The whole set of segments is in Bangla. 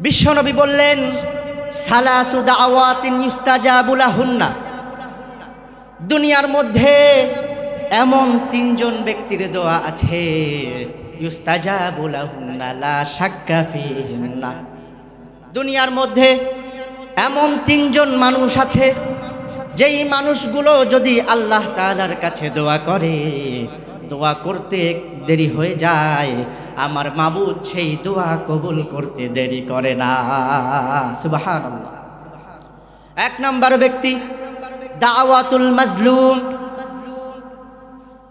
বিশ্বনবী বললেন, সালাসু দাওয়াতিন ইউস্তাজাবু লাহুন্না, দুনিয়ার মধ্যে এমন তিনজন ব্যক্তির দোয়া আছে, ইউস্তাজাবু লাহুন্না লা শাক্কা ফিহিন্না, দুনিয়ার মধ্যে এমন তিনজন মানুষ আছে যেই মানুষগুলো যদি আল্লাহ তাআলার কাছে দোয়া করে, দোয়া করতে দেরি হয়ে যায়, আমার মাবুদ সেই দোয়া কবুল করতে দেরি করে না। সুবহানাল্লাহ। এক নম্বর ব্যক্তি দাওয়াতুল মাজলুম,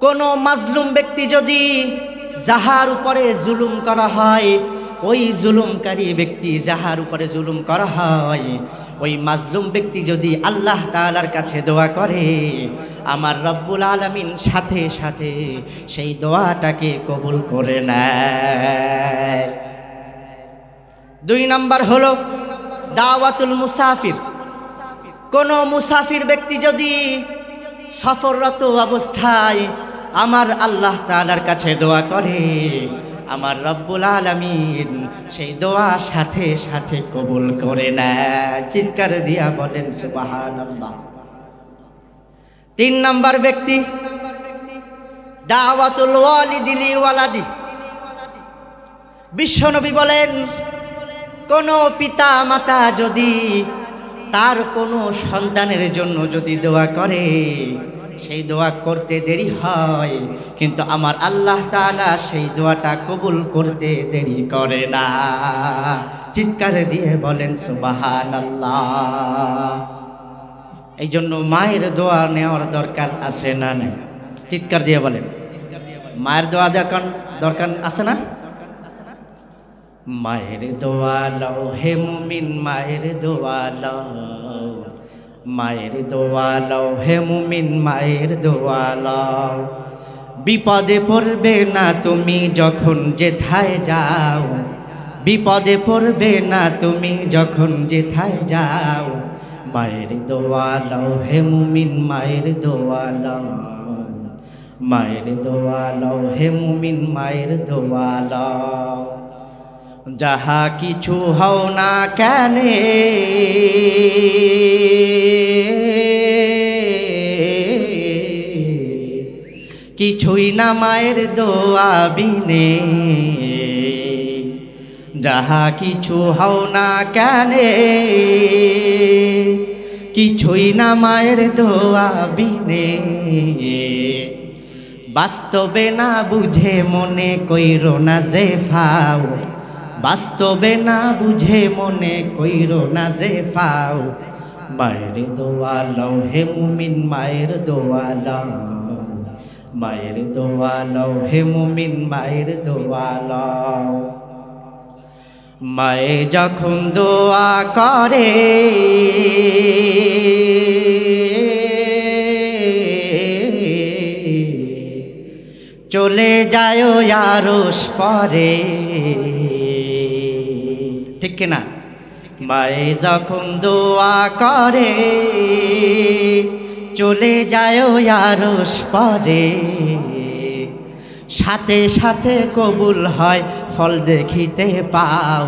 কোন মাজলুম ব্যক্তি যদি যাহার উপরে জুলুম করা হয়, ওই জুলুমকারী ব্যক্তি যাহার উপরে জুলুম করা হয়, ওই মাজলুম ব্যক্তি যদি আল্লাহ তাআলার কাছে দোয়া করে, আমার রব্বুল আলামিন সাথে সাথে সেই দোয়াটাকে কবুল করে নেয়। দুই নাম্বার হলো দাওয়াতুল মুসাফির, কোন মুসাফির ব্যক্তি যদি সফররত অবস্থায় আমার আল্লাহ তাআলার কাছে দোয়া করে, আমার রব্বুল আলামিন সেই দোয়া সাথে সাথে কবুল করে নেয়। চিৎকার দিয়া বলেন সুবহানাল্লাহ। তিন নাম্বার ব্যক্তি দাওয়াতুল ওয়ালিদি লিওয়ালাদি, বিশ্বনবী বলেন, কোন পিতা মাতা যদি তার কোনো সন্তানের জন্য যদি দোয়া করে, সেই দোয়া করতে দেরি হয়, কিন্তু আমার আল্লাহ তাআলা সেই দোয়াটা কবুল করতে দেরি করে না। চিৎকার দিয়ে বলেন সুবহানাল্লাহ। এই জন্য মায়ের দোয়া নেওয়ার দরকার আছে না নাই? চিৎকার দিয়ে বলেন, মায়ের দোয়া দরকার আছে না? মায়ের দোয়া লও হে মুমিন, মায়ের দোয়া লও, মায়ের দোয়া লও হে মুমিন, মায়ের দোয়া লও, বিপদে পড়বে না তুমি যখন যেথায় যাও, বিপদে পড়বে না তুমি যখন যেথায় যাও, মায়ের দোয়া লও হে মুমিন, মায়ের দোয়া লও, মায়ের দোয়া লও হে মুমিন, মায়ের দোয়া লও। যাহা কিছু হও না কেনে, কিছুই না মায়ের দোয়া বিনে, যাহা কিছু হও না কেনে, কিছুই না মায়ের দোয়া বিনে, বাস্তবে না বুঝে মনে কইরো না যে ফাও, বাস্তবে না বুঝে মনে কইরো না যে ফাও, মায়ের দোয়া লও হে মুমিন, মায়ের দোয়া লও, মায়ের দোয়া লও হে মুমিন, মায়ের দোয়া লও। মায়ে যখন দোয়া করে, চলে যায় আরশ পরে, ঠিক কিনা? মায়ে যখন দোয়া করে, চলে যায় আরশ পরে, সাথে সাথে কবুল হয় ফল দেখিতে পাও,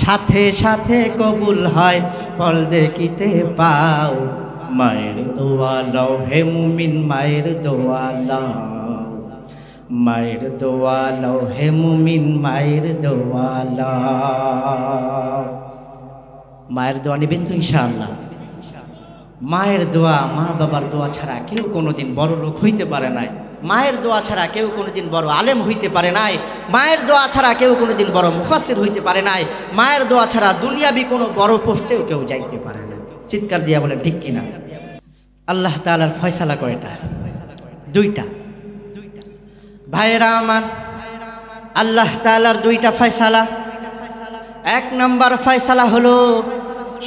সাথে সাথে কবুল হয় ফল দেখিতে পাও, মায়ের দোয়া লও হে মুমিন, মায়ের দোয়া লও, মায়ের দোয়া লও হে মুমিন, মায়ের দোয়া লও। মায়ের দোয়া নিবেন তো ইনশাআল্লাহ? মায়ের দোয়া, মা বাবার দোয়া ছাড়া কেউ কোনোদিন বড় লোক হইতে পারে নাই, মায়ের দোয়া ছাড়া কেউ কোনোদিন বড় আলেম হইতে পারে নাই, মায়ের দোয়া ছাড়া কেউ কোনোদিন বড় মুফাসসির হইতে পারে নাই, মায়ের দোয়া ছাড়া দুনিয়াবি কোনো বড় পোস্টেও কেউ যাইতে পারে না। চিৎকার দিয়া বলেন ঠিক কিনা? আল্লাহ তাআলার ফয়সালা কয়টা? দুইটা। ভাইরা আমার, আল্লাহ তাআলার দুইটা ফয়সালা। এক নাম্বার ফয়সালা হলো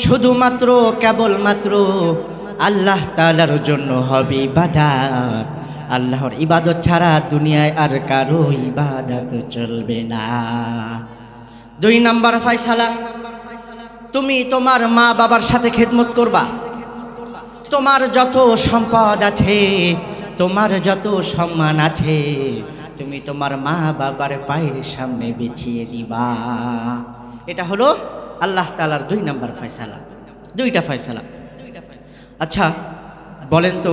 শুধুমাত্র কেবলমাত্র আল্লাহ তাআলার জন্য হবে ইবাদত, আল্লাহর ইবাদত ছাড়া দুনিয়ায় আর কারো ইবাদত চলবে না। দুই নাম্বার ফয়সালা, তুমি তোমার মা বাবার সাথে খেদমত করবা, তোমার যত সম্পদ আছে, তোমার যত সম্মান আছে, তুমি তোমার মা বাবার পায়ের সামনে বিছিয়ে দিবা। এটা হলো আল্লাহ তাআলার 2 নাম্বার ফয়সালা, 2টা ফয়সালা। আচ্ছা বলেন তো,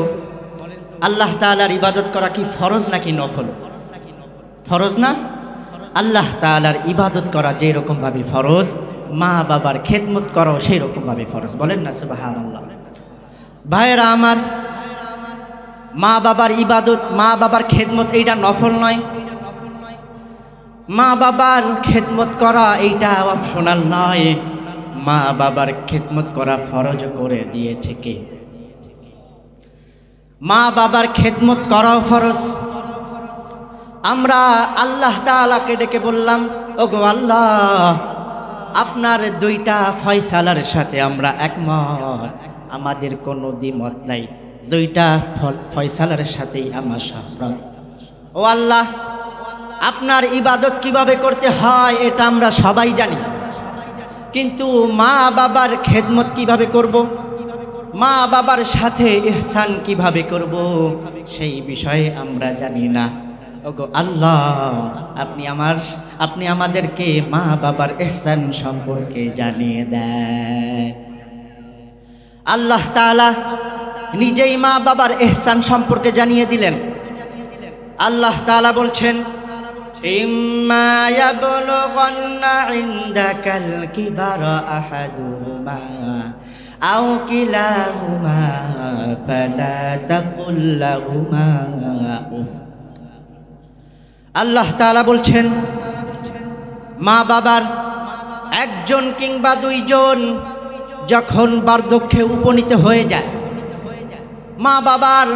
আল্লাহ তাআলার ইবাদত করা কি ফরজ নাকি নফল? ফরজ না? আল্লাহ তাআলার ইবাদত করা যেরকম ভাবে ফরজ, মা বাবার খেদমত করাও সেই রকম ভাবে ফরজ। বলেন না সুবহানাল্লাহ। ভাইরা আমার, মা বাবার ইবাদত, মা বাবার খেদমত এইটা নফল নয়। মা বাবার খেদমত করা এইটা অপশনাল নয়। মা বাবার খেদমত করা ফরজ করে দিয়েছে কে? মা বাবার খেদমত করাও ফরজ। আমরা আল্লাহ তাআলাকে ডেকে বললাম, ওগো আল্লাহ, আপনার 2টা ফয়সালার সাথে আমরা একমত, আমাদের কোনো দ্বিমত নাই, 2টা ফয়সালার সাথেই আমার সহমত। ও আল্লাহ, আপনার ইবাদত কিভাবে করতে হয় এটা আমরা সবাই জানি, কিন্তু মা বাবার খেদমত কিভাবে করব, মা বাবার সাথে ইহসান কিভাবে করব, সেই বিষয়ে আমরা জানি না। ওগো আল্লাহ, আপনি আমাদেরকে মা বাবার ইহসান সম্পর্কে জানিয়ে দেন। আল্লাহ তাআলা নিজেই মা বাবার ইহসান সম্পর্কে জানিয়ে দিলেন। আল্লাহ তাআলা বলছেন, ইম্মা ইয়াবলুগান্না ইনদাকাল কিবারা আহাদুহুমা আও কিলাহুমা ফালা তাকুল লাহুমা উফ। আল্লাহ তাআলা বলছেন, মা বাবার একজন কিংবা 2জন যখন বার্ধক্যে উপনীত হয়ে যায়, মা বাবার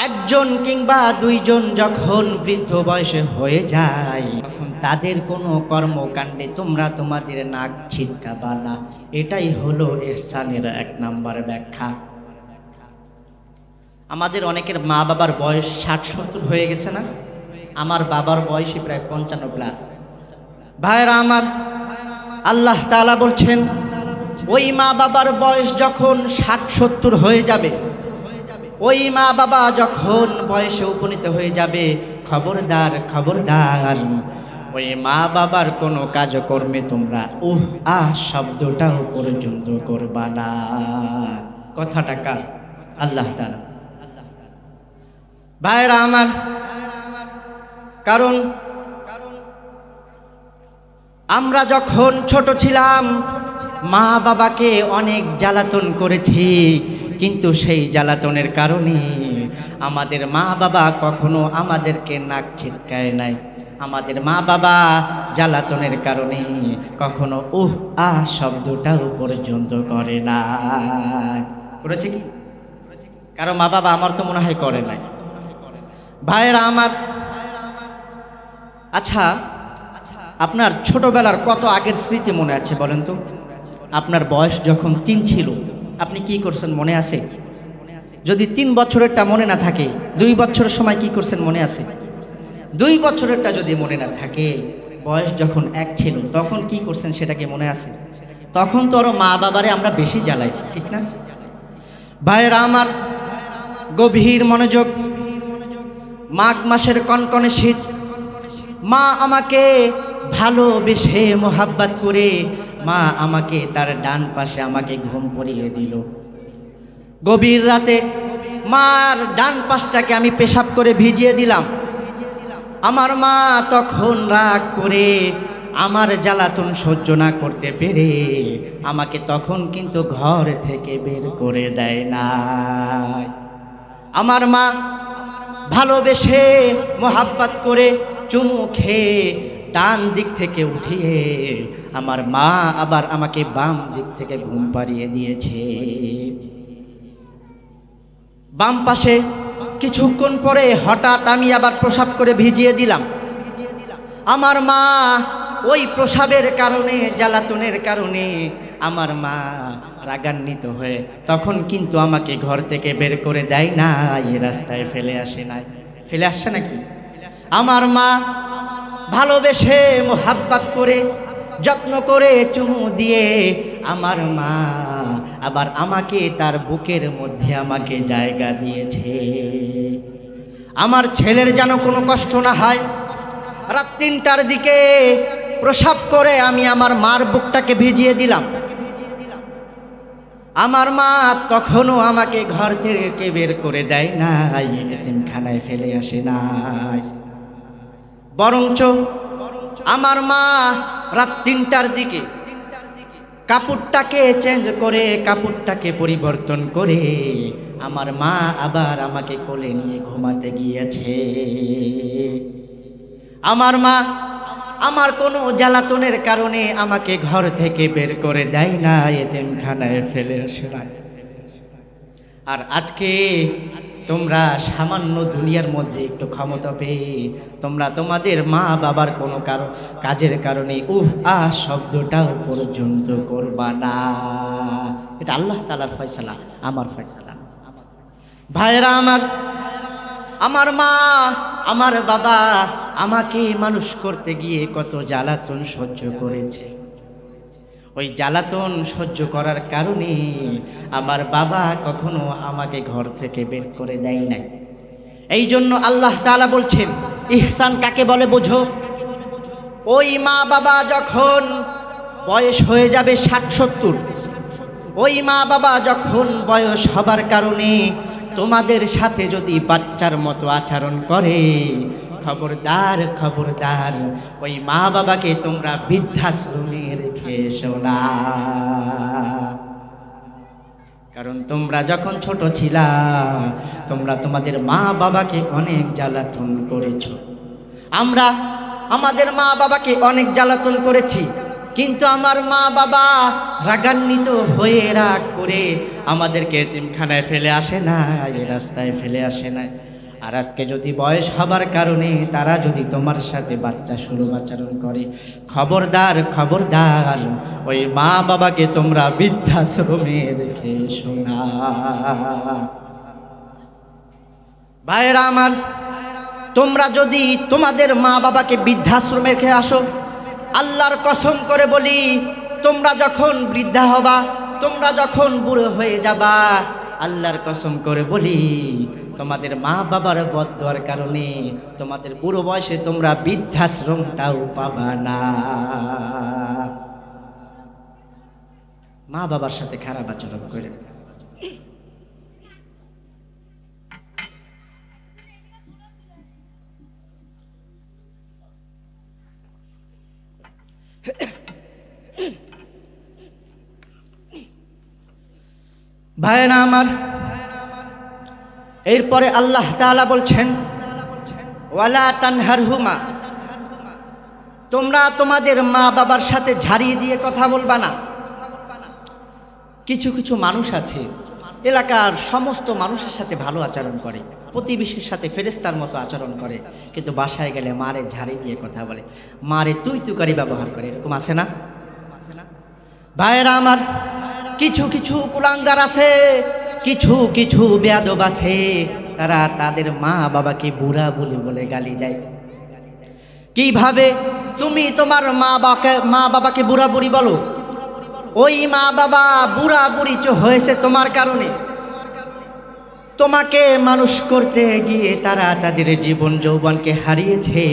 একজন কিংবা 2জন যখন বৃদ্ধ বয়সে হয়ে যায়, তখন তাদের কোনো কর্মকাণ্ডে তোমরা তোমাদের নাক ছিটকাবা না। এটাই হলো ইহসানের 1 নাম্বার ব্যাখ্যা। আমাদের অনেকের মা বাবার বয়স 60-70 হয়ে গেছে না? আমার বাবার বয়সই প্রায় 55+। ভাইরা আমার, আল্লাহ তাআলা বলছেন, ওই মা বাবার বয়স যখন 60-70 হয়ে যাবে, ওই মা বাবা যখন বয়সে উপনীত হয়ে যাবে, খবরদার খবরদার, ওই মা বাবার কোনো কাজকর্মে তোমরা শব্দটাও পর্যন্ত করবা না। কথাটা কার? আল্লাহ তাআলা। ভাইরা আমার, কারণ আমরা যখন ছোট ছিলাম মা বাবাকে অনেক জ্বালাতন করেছি, কিন্তু সেই জ্বালাতনের কারণে আমাদের মা বাবা কখনো আমাদেরকে নাক ছিটকায় নাই। আমাদের মা বাবা জ্বালাতনের কারণে কখনো শব্দটাও পর্যন্ত করে না। করেছে কি? কারণ মা বাবা আমার তো মনে হয় করে নাই। ভাইরা আমার, আচ্ছা আপনার ছোটবেলার কত আগের স্মৃতি মনে আছে বলেন তো? আপনার বয়স যখন 3 ছিল, আপনি কি করছেন মনে আছে? যদি 3 বছরেরটা মনে না থাকে, 2 বছরের সময় কি করছেন মনে আছে? 2 বছরেরটা যদি মনে না থাকে, বয়স যখন 1 ছিল তখন কি করছেন সেটা কি মনে আছে? তখন তো আরো মা বাবারে আমরা বেশি জ্বালাইছি, ঠিক না? ভাইরা আমার, গভীর মনোযোগ। মাঘ মাসের কনকনে শীত, মা আমাকে ভালোবেসে মোহাব্বত করে মা আমাকে তার ডান পাশে আমাকে ঘুম পড়িয়ে দিল। গভীর রাতে মার ডান পাশটাকে আমি পেশাব করে ভিজিয়ে দিলাম। আমার মা তখন রাগ করে আমার জ্বালাতন সহ্য না করতে পেরে আমাকে তখন কিন্তু ঘর থেকে বের করে দেয় না। আমার মা ভালোবেসে মোহাব্বত করে চুমু খেয়ে ডান দিক থেকে উঠিয়ে আমার মা আবার আমাকে বাম দিক থেকে ঘুম পাড়িয়ে দিয়েছে। বাম পাশে কিছুক্ষণ পরে হঠাৎ আমি আবার প্রসাব করে ভিজিয়ে দিলাম। আমার মা ওই প্রসাবের কারণে, জ্বালাতনের কারণে আমার মা রাগান্বিত হয়ে তখন কিন্তু আমাকে ঘর থেকে বের করে দেয় না, এই রাস্তায় ফেলে আসে নাই। ফেলে আসছে নাকি? আমার মা ভালোবেসে মোহাব্বত করে যত্ন করে চুমু দিয়ে আমার মা আবার আমাকে তার বুকের মধ্যে আমাকে জায়গা দিয়েছে। আমার ছেলের যেন কোনো কষ্ট না হয়। রাত 3টার দিকে প্রসাব করে আমি আমার মার বুকটাকে ভিজিয়ে দিলাম। আমার মা তখনও আমাকে ঘর থেকে বের করে দেয় নাই, এতিমখানায় ফেলে আসে নাই। বরঞ্চ আমার মা রাত ৩টার দিকে কাপড়টাকে চেঞ্জ করে, কাপড়টাকে পরিবর্তন করে আমার মা আবার আমাকে কোলে নিয়ে ঘুমাতে গিয়েছে। আমার মা আমার কোনো জ্বালাতনের কারণে আমাকে ঘর থেকে বের করে দেয় না, এতিমখানায় ফেলে আসে না। আর আজকে তোমরা সামান্য দুনিয়ার মধ্যে একটু ক্ষমতা পেয়ে তোমরা তোমাদের মা বাবার কোনো কাজের কারণে শব্দটাও পর্যন্ত করবা না। এটা আল্লাহ তাআলার ফয়সালা, আমার ফয়সালা। ভাইরা আমার মা আমার বাবা আমাকে মানুষ করতে গিয়ে কত জ্বালাতন সহ্য করেছে। ওই জ্বালাতন সহ্য করার কারণে আমার বাবা কখনো আমাকে ঘর থেকে বের করে দেয় নাই। এই জন্য আল্লাহ তাআলা বলছেন, ইহসান কাকে বলে বোঝো? ওই মা বাবা যখন বয়স হয়ে যাবে ৬০-৭০, ওই মা বাবা যখন বয়স হবার কারণে তোমাদের সাথে যদি বাচ্চার মতো আচরণ করে, খবরদার খবরদার ওই মা বাবাকে তোমরা বৃদ্ধাশ্রমে রেখে এসো না। কারণ তোমরা যখন ছোট ছিলা তোমরা তোমাদের মা বাবাকে অনেক জ্বালাতন করেছ। আমরা আমাদের মা বাবাকে অনেক জ্বালাতন করেছি, কিন্তু আমার মা বাবা রাগান্বিত হয়ে রাগ করে আমাদেরকে এতিমখানায় ফেলে আসে না, এই রাস্তায় ফেলে আসে না। আর আজকে যদি বয়স হবার কারণে তারা যদি তোমার সাথে বাচ্চা সুলভ আচরণ করে, খবরদার খবরদার ওই মা বাবাকে তোমরা বৃদ্ধাশ্রমে রেখে এসো না। ভাইরা তোমরা যদি তোমাদের মা বাবাকে বৃদ্ধাশ্রমে রেখে আসো, আল্লাহর কসম করে বলি তোমরা যখন বৃদ্ধা হবা, তোমরা যখন বুড়ো হয়ে যাবা, আল্লাহর কসম করে বলি তোমাদের মা বাবার বদদোয়ার কারণে তোমাদের বুড়ো বয়সে তোমরা বৃদ্ধাশ্রমটাও পাবা না। মা বাবার সাথে খারাপ আচরণ করে ভাইরা এরপরে আল্লাহ তাআলা বলছেন, ওয়ালা তানহারহুমা, তোমরা তোমাদের মা বাবার সাথে ঝাড়িয়ে দিয়ে কথা বলবা না। কিছু কিছু মানুষ আছে এলাকার সমস্ত মানুষের সাথে ভালো আচরণ করে, প্রতিবেশীর সাথে ফেরেশতার মতো আচরণ করে, কিন্তু বাসায় গেলে মারে ঝাড়ি দিয়ে কথা বলে, মারে তুই তুকারি ব্যবহার করে। এরকম আছে না? ভাইরা কিছু কিছু কুলাঙ্গার আছে, কিছু কিছু বেয়াদব আছে, তারা তাদের মা বাবাকে বুড়া বলে গালি দেয়। কিভাবে তুমি তোমার মা বাবাকে বুড়া বুড়ি বলো? ওই মা বাবা বুড়া বুড়ি হয়েছে তোমার কারণে। তোমাকে মানুষ করতে গিয়ে তারা তাদের জীবন যৌবনকে হারিয়েছে,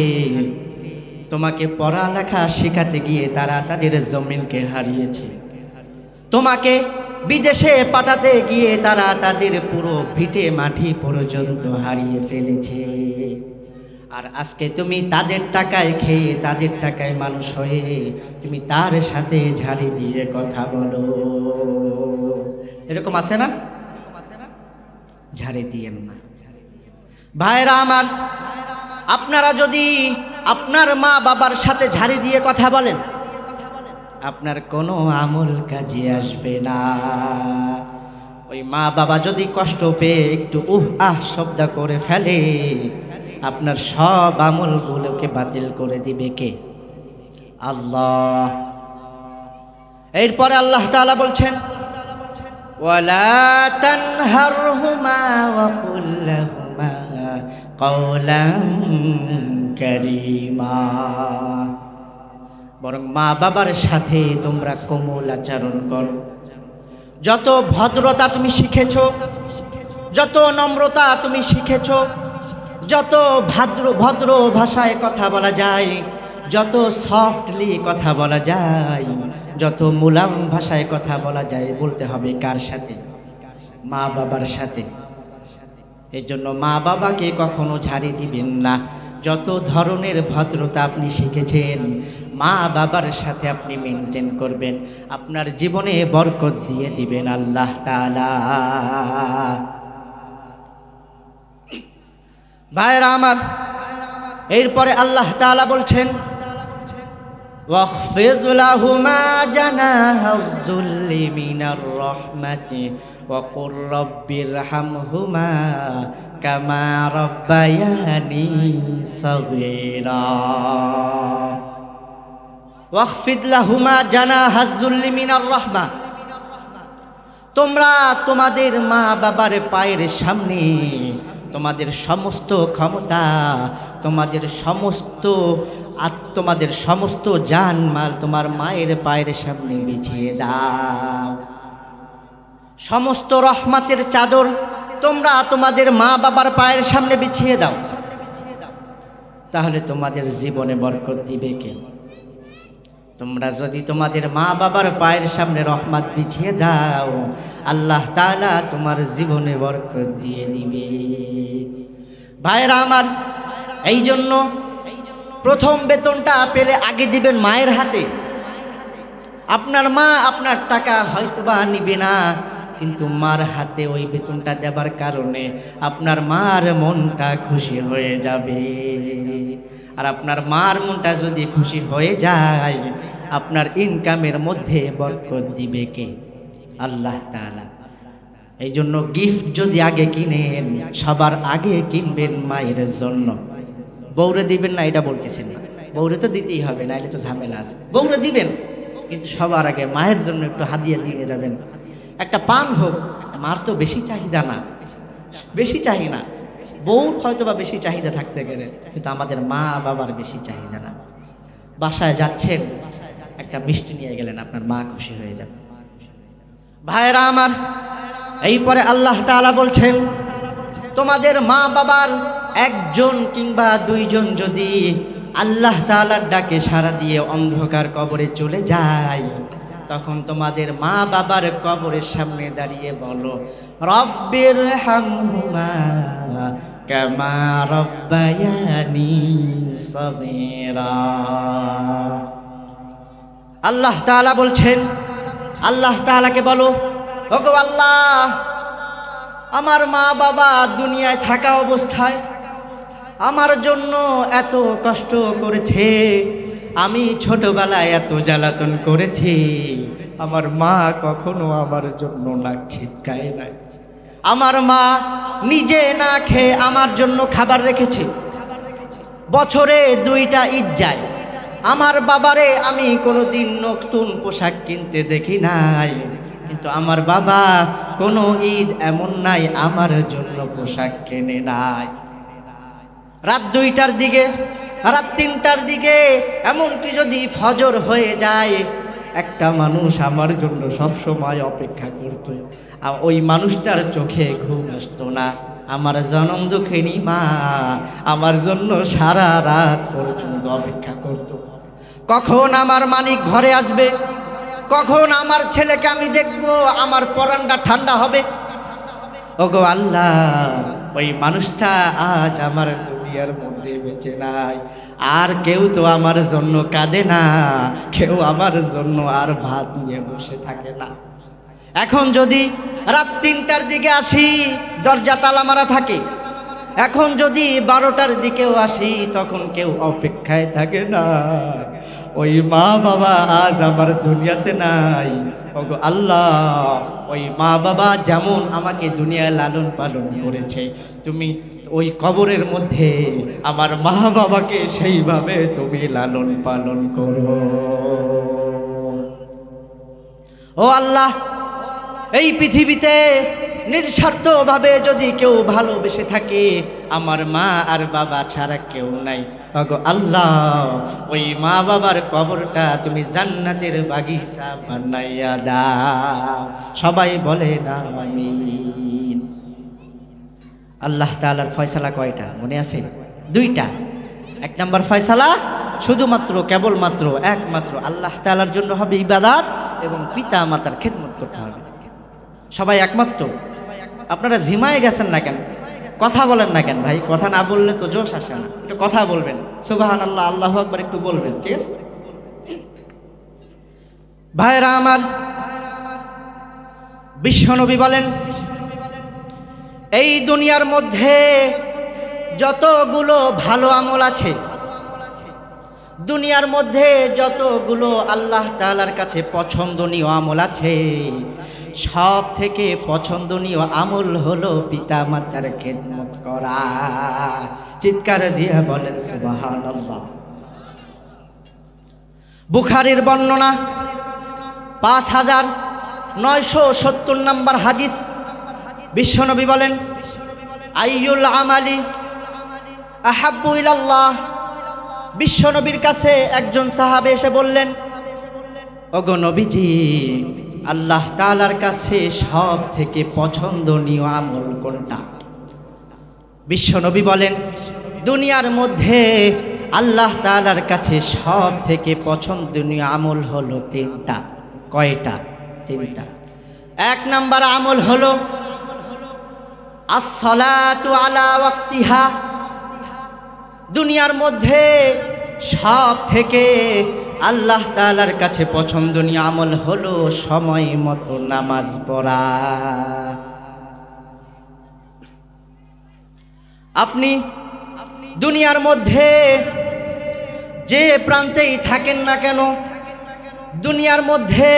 তোমাকে পড়ালেখা শেখাতে গিয়ে তারা তাদের জমিনকে হারিয়েছে, তোমাকে বিদেশে পাঠাতে গিয়ে তারা তাদের পুরো ভিটে মাটি পর্যন্ত হারিয়ে ফেলেছে। আর আজকে তুমি তাদের টাকায় খেয়ে তাদের টাকায় মানুষ হয়ে তুমি তার সাথে ঝাড়ি দিয়ে কথা বলো। এরকম আছে না? ঝাড়ি দিয়েন না। ভাইরা আপনারা যদি আপনার মা বাবার সাথে ঝাড়ি দিয়ে কথা বলেন, আপনার কোনো আমল কাজে আসবে না। ওই মা বাবা যদি কষ্ট পেয়ে একটু শব্দ করে ফেলে, আপনার সব আমলগুলোকে বাতিল করে দিবে কে? আল্লাহ। এরপরে আল্লাহ তাআলা বলছেন, ওয়ালা তানহারহুমা ওয়া কুল লাহুমা কওলান কারীমা, বরং মা বাবার সাথে তোমরা কোমল আচরণ করো। যত ভদ্রতা তুমি শিখেছো, যত নম্রতা তুমি শিখেছো, যত ভদ্র ভাষায় কথা বলা যায়, যত সফটলি কথা বলা যায়, যত মুলাম ভাষায় কথা বলা যায়, বলতে হবে কার সাথে? মা বাবার সাথে। এই জন্য মা বাবাকে কখনো ঝাড়ি দিবেন না। যত ধরনের ভদ্রতা আপনি শিখেছেন মা বাবার সাথে আপনি মেনটেন করবেন, আপনার জীবনে বরকত দিয়ে দিবেন আল্লাহ তাআলা। ভাইরা আমার, এরপরে আল্লাহ তাআলা বলছেন ওয়াখফিদ লাহুমা জানাহাজ-যুল্লি মিনার রাহমাতি ওয়া কুর রাব্বিরহামহুমা কামা রাব্বায়ানি সাগীরা। ওয়াখফিদ লাহুমা জানাহাজ-যুল্লি মিনার রাহমা, তোমরা তোমাদের মা বাবার পায়ের সামনে তোমাদের সমস্ত ক্ষমতা, তোমাদের সমস্ত জানমাল তোমার মায়ের পায়ের সামনে বিছিয়ে দাও। সমস্ত রহমতের চাদর তোমরা তোমাদের মা বাবার পায়ের সামনে বিছিয়ে দাও। তাহলে তোমাদের জীবনে বরকত দিবে কে? তোমরা যদি তোমাদের মা বাবার পায়ের সামনে রহমত বিছিয়ে দাও, আল্লাহ তাআলা তোমার জীবনে বরকত দিয়ে দিবে। ভাইরা আমার, এই জন্য প্রথম বেতনটা পেলে আগে দিবেন মায়ের হাতে। আপনার মা আপনার টাকা হয়তোবা নিবে না, কিন্তু মার হাতে ওই বেতনটা দেবার কারণে আপনার মার মনটা খুশি হয়ে যাবে। আর আপনার মার মনটা যদি খুশি হয়ে যায়, আপনার ইনকামের মধ্যে বরকত দিবে কে? আল্লাহ তাআলা। এই জন্য গিফট যদি আগে কিনেন, সবার আগে কিনবেন মায়ের জন্য। বউরে দিবেন না এটা বলতেছেন, বউরে তো দিতেই হবে, নাইলে তো ঝামেলা আছে। বউরে দিবেন, কিন্তু সবার আগে মায়ের জন্য একটু হাদিয়া দিয়ে যাবেন। একটা পান হোক, মার তো বেশি চাহিদা না, বেশি চাহি না। বউর হয়তো বা বেশি চাহিদা থাকতে গেলে, কিন্তু আমাদের মা বাবার বেশি চাহিদা না। বাসায় যাচ্ছেন, একটা মিষ্টি নিয়ে গেলেন, আপনার মা খুশি হয়ে যাবে। ভাইরা আমার, এই পরে আল্লাহ তাআলা বলছেন তোমাদের মা বাবার একজন কিংবা দুইজন যদি আল্লাহ তাআলার ডাকে সাড়া দিয়ে অন্ধকার কবরে চলে যায়, তখন তোমাদের মা বাবার কবরের সামনে দাঁড়িয়ে বলো রব্বিরহামহুমা কামা রাব্বায়ানি সাগীরা। আল্লাহ তাআলা বলছেন, আল্লাহ তাআলাকে বলো, ওগো আল্লাহ, আমার মা বাবা দুনিয়ায় থাকা অবস্থায় আমার জন্য এত কষ্ট করেছে, আমি ছোটবেলায় এত জ্বালাতন করেছি, আমার মা কখনো আমার জন্য নাক ছিটকায় নাই। আমার মা নিজে না খেয়ে আমার জন্য খাবার রেখেছে। বছরে 2টা ঈদ যায়, আমার বাবারে আমি কোনোদিন নতুন পোশাক কিনতে দেখি নাই, কিন্তু আমার বাবা কোনো ঈদ এমন নাই আমার জন্য পোশাক কেনে নাই। রাত 2টার দিকে, রাত 3টার দিকে, এমনকি যদি ফজর হয়ে যায়, একটা মানুষ আমার জন্য সব সময় অপেক্ষা করত। ওই মানুষটার চোখে ঘুম আসতো না। আমার জনম দুঃখিনী মা আমার জন্য সারা রাত পর্যন্ত অপেক্ষা করত। কখন আমার মানিক ঘরে আসবে, কখন আমার ছেলেকে আমি দেখব, আমার পরানটা ঠান্ডা হবে। ওগো আল্লাহ, ওই মানুষটা আজ আমার দুনিয়ার মধ্যে বেঁচে নাই। আর কেউ তো আমার জন্য কাঁদে না, কেউ আমার জন্য আর ভাত নিয়ে বসে থাকে না। এখন যদি রাত 3টার দিকে আসি, দরজা তালা মারা থাকে। এখন যদি 12টার দিকেও আসি, তখন কেউ অপেক্ষায় থাকে না। ওই মা বাবা আজ আমার দুনিয়াতে নাই। ওগো আল্লাহ, ওই মা বাবা যেমন আমাকে দুনিয়ায় লালন পালন করেছে, তুমি ওই কবরের মধ্যে আমার মা বাবাকে সেইভাবে তুমি লালন পালন করো। ও আল্লাহ, এই পৃথিবীতে নিঃস্বার্থভাবে যদি কেউ ভালোবেসে থাকে, আমার মা আর বাবা ছাড়া কেউ নাই। ওগো আল্লাহ, ওই মা বাবার কবরটা তুমি জান্নাতের বাগিচা বানাইয়া দাও। সবাই বলে না আমিন। আল্লাহ তাআলার ফয়সালা কয়টা মনে আছে? 2টা। 1 নম্বর ফয়সালা শুধুমাত্র কেবলমাত্র একমাত্র আল্লাহ তাআলার জন্য হবে ইবাদত এবং পিতা মাতার খেদমত করতে হবে। সবাই একমাত্র। আপনারা ঝিমায় গেছেন না কেন? কথা বলেন না কেন ভাই? কথা না বললে তো জোশ আসে না। একটু কথা বলবেন, সুবহানাল্লাহ, আল্লাহু আকবার একটু বলবেন, ঠিক আছে? ভাইরা আমার, বিশ্বনবী বলেন, এই দুনিয়ার মধ্যে যতগুলো ভালো আমল আছে, দুনিয়ার মধ্যে যতগুলো আল্লাহ তাআলার কাছে পছন্দনীয় আমল আছে, সব থেকে পছন্দনীয় আমল হলো পিতা মাতার খেদমত করা। চিৎকার দিয়ে বলেন সুবহানাল্লাহ। বুখারীর বর্ণনা 5970 নম্বর হাদিস। বিশ্বনবী বলেন, আইয়ুল আমালি আহাব্বু ইলাল্লাহ। বিশ্বনবীর কাছে একজন সাহাবে এসে বললেন, ওগো নবীজি, আল্লাহ তাআলার কাছে সব থেকে পছন্দনীয় আমল কোনটা? বিশ্বনবী বলেন, দুনিয়ার মধ্যে আল্লাহ তাআলার কাছে সব থেকে পছন্দনীয় আমল হলো 3টা। কয়টা? 3টা। 1 নাম্বার আমল হলো আসসালাতু আলা ওয়াক্তিহা। দুনিয়ার মধ্যে সব থেকে আল্লাহ তাআলার কাছে পছন্দনীয় আমল হলো সময় মতো নামাজ পড়া। আপনি দুনিয়ার মধ্যে যে প্রান্তেই থাকেন না কেন, দুনিয়ার মধ্যে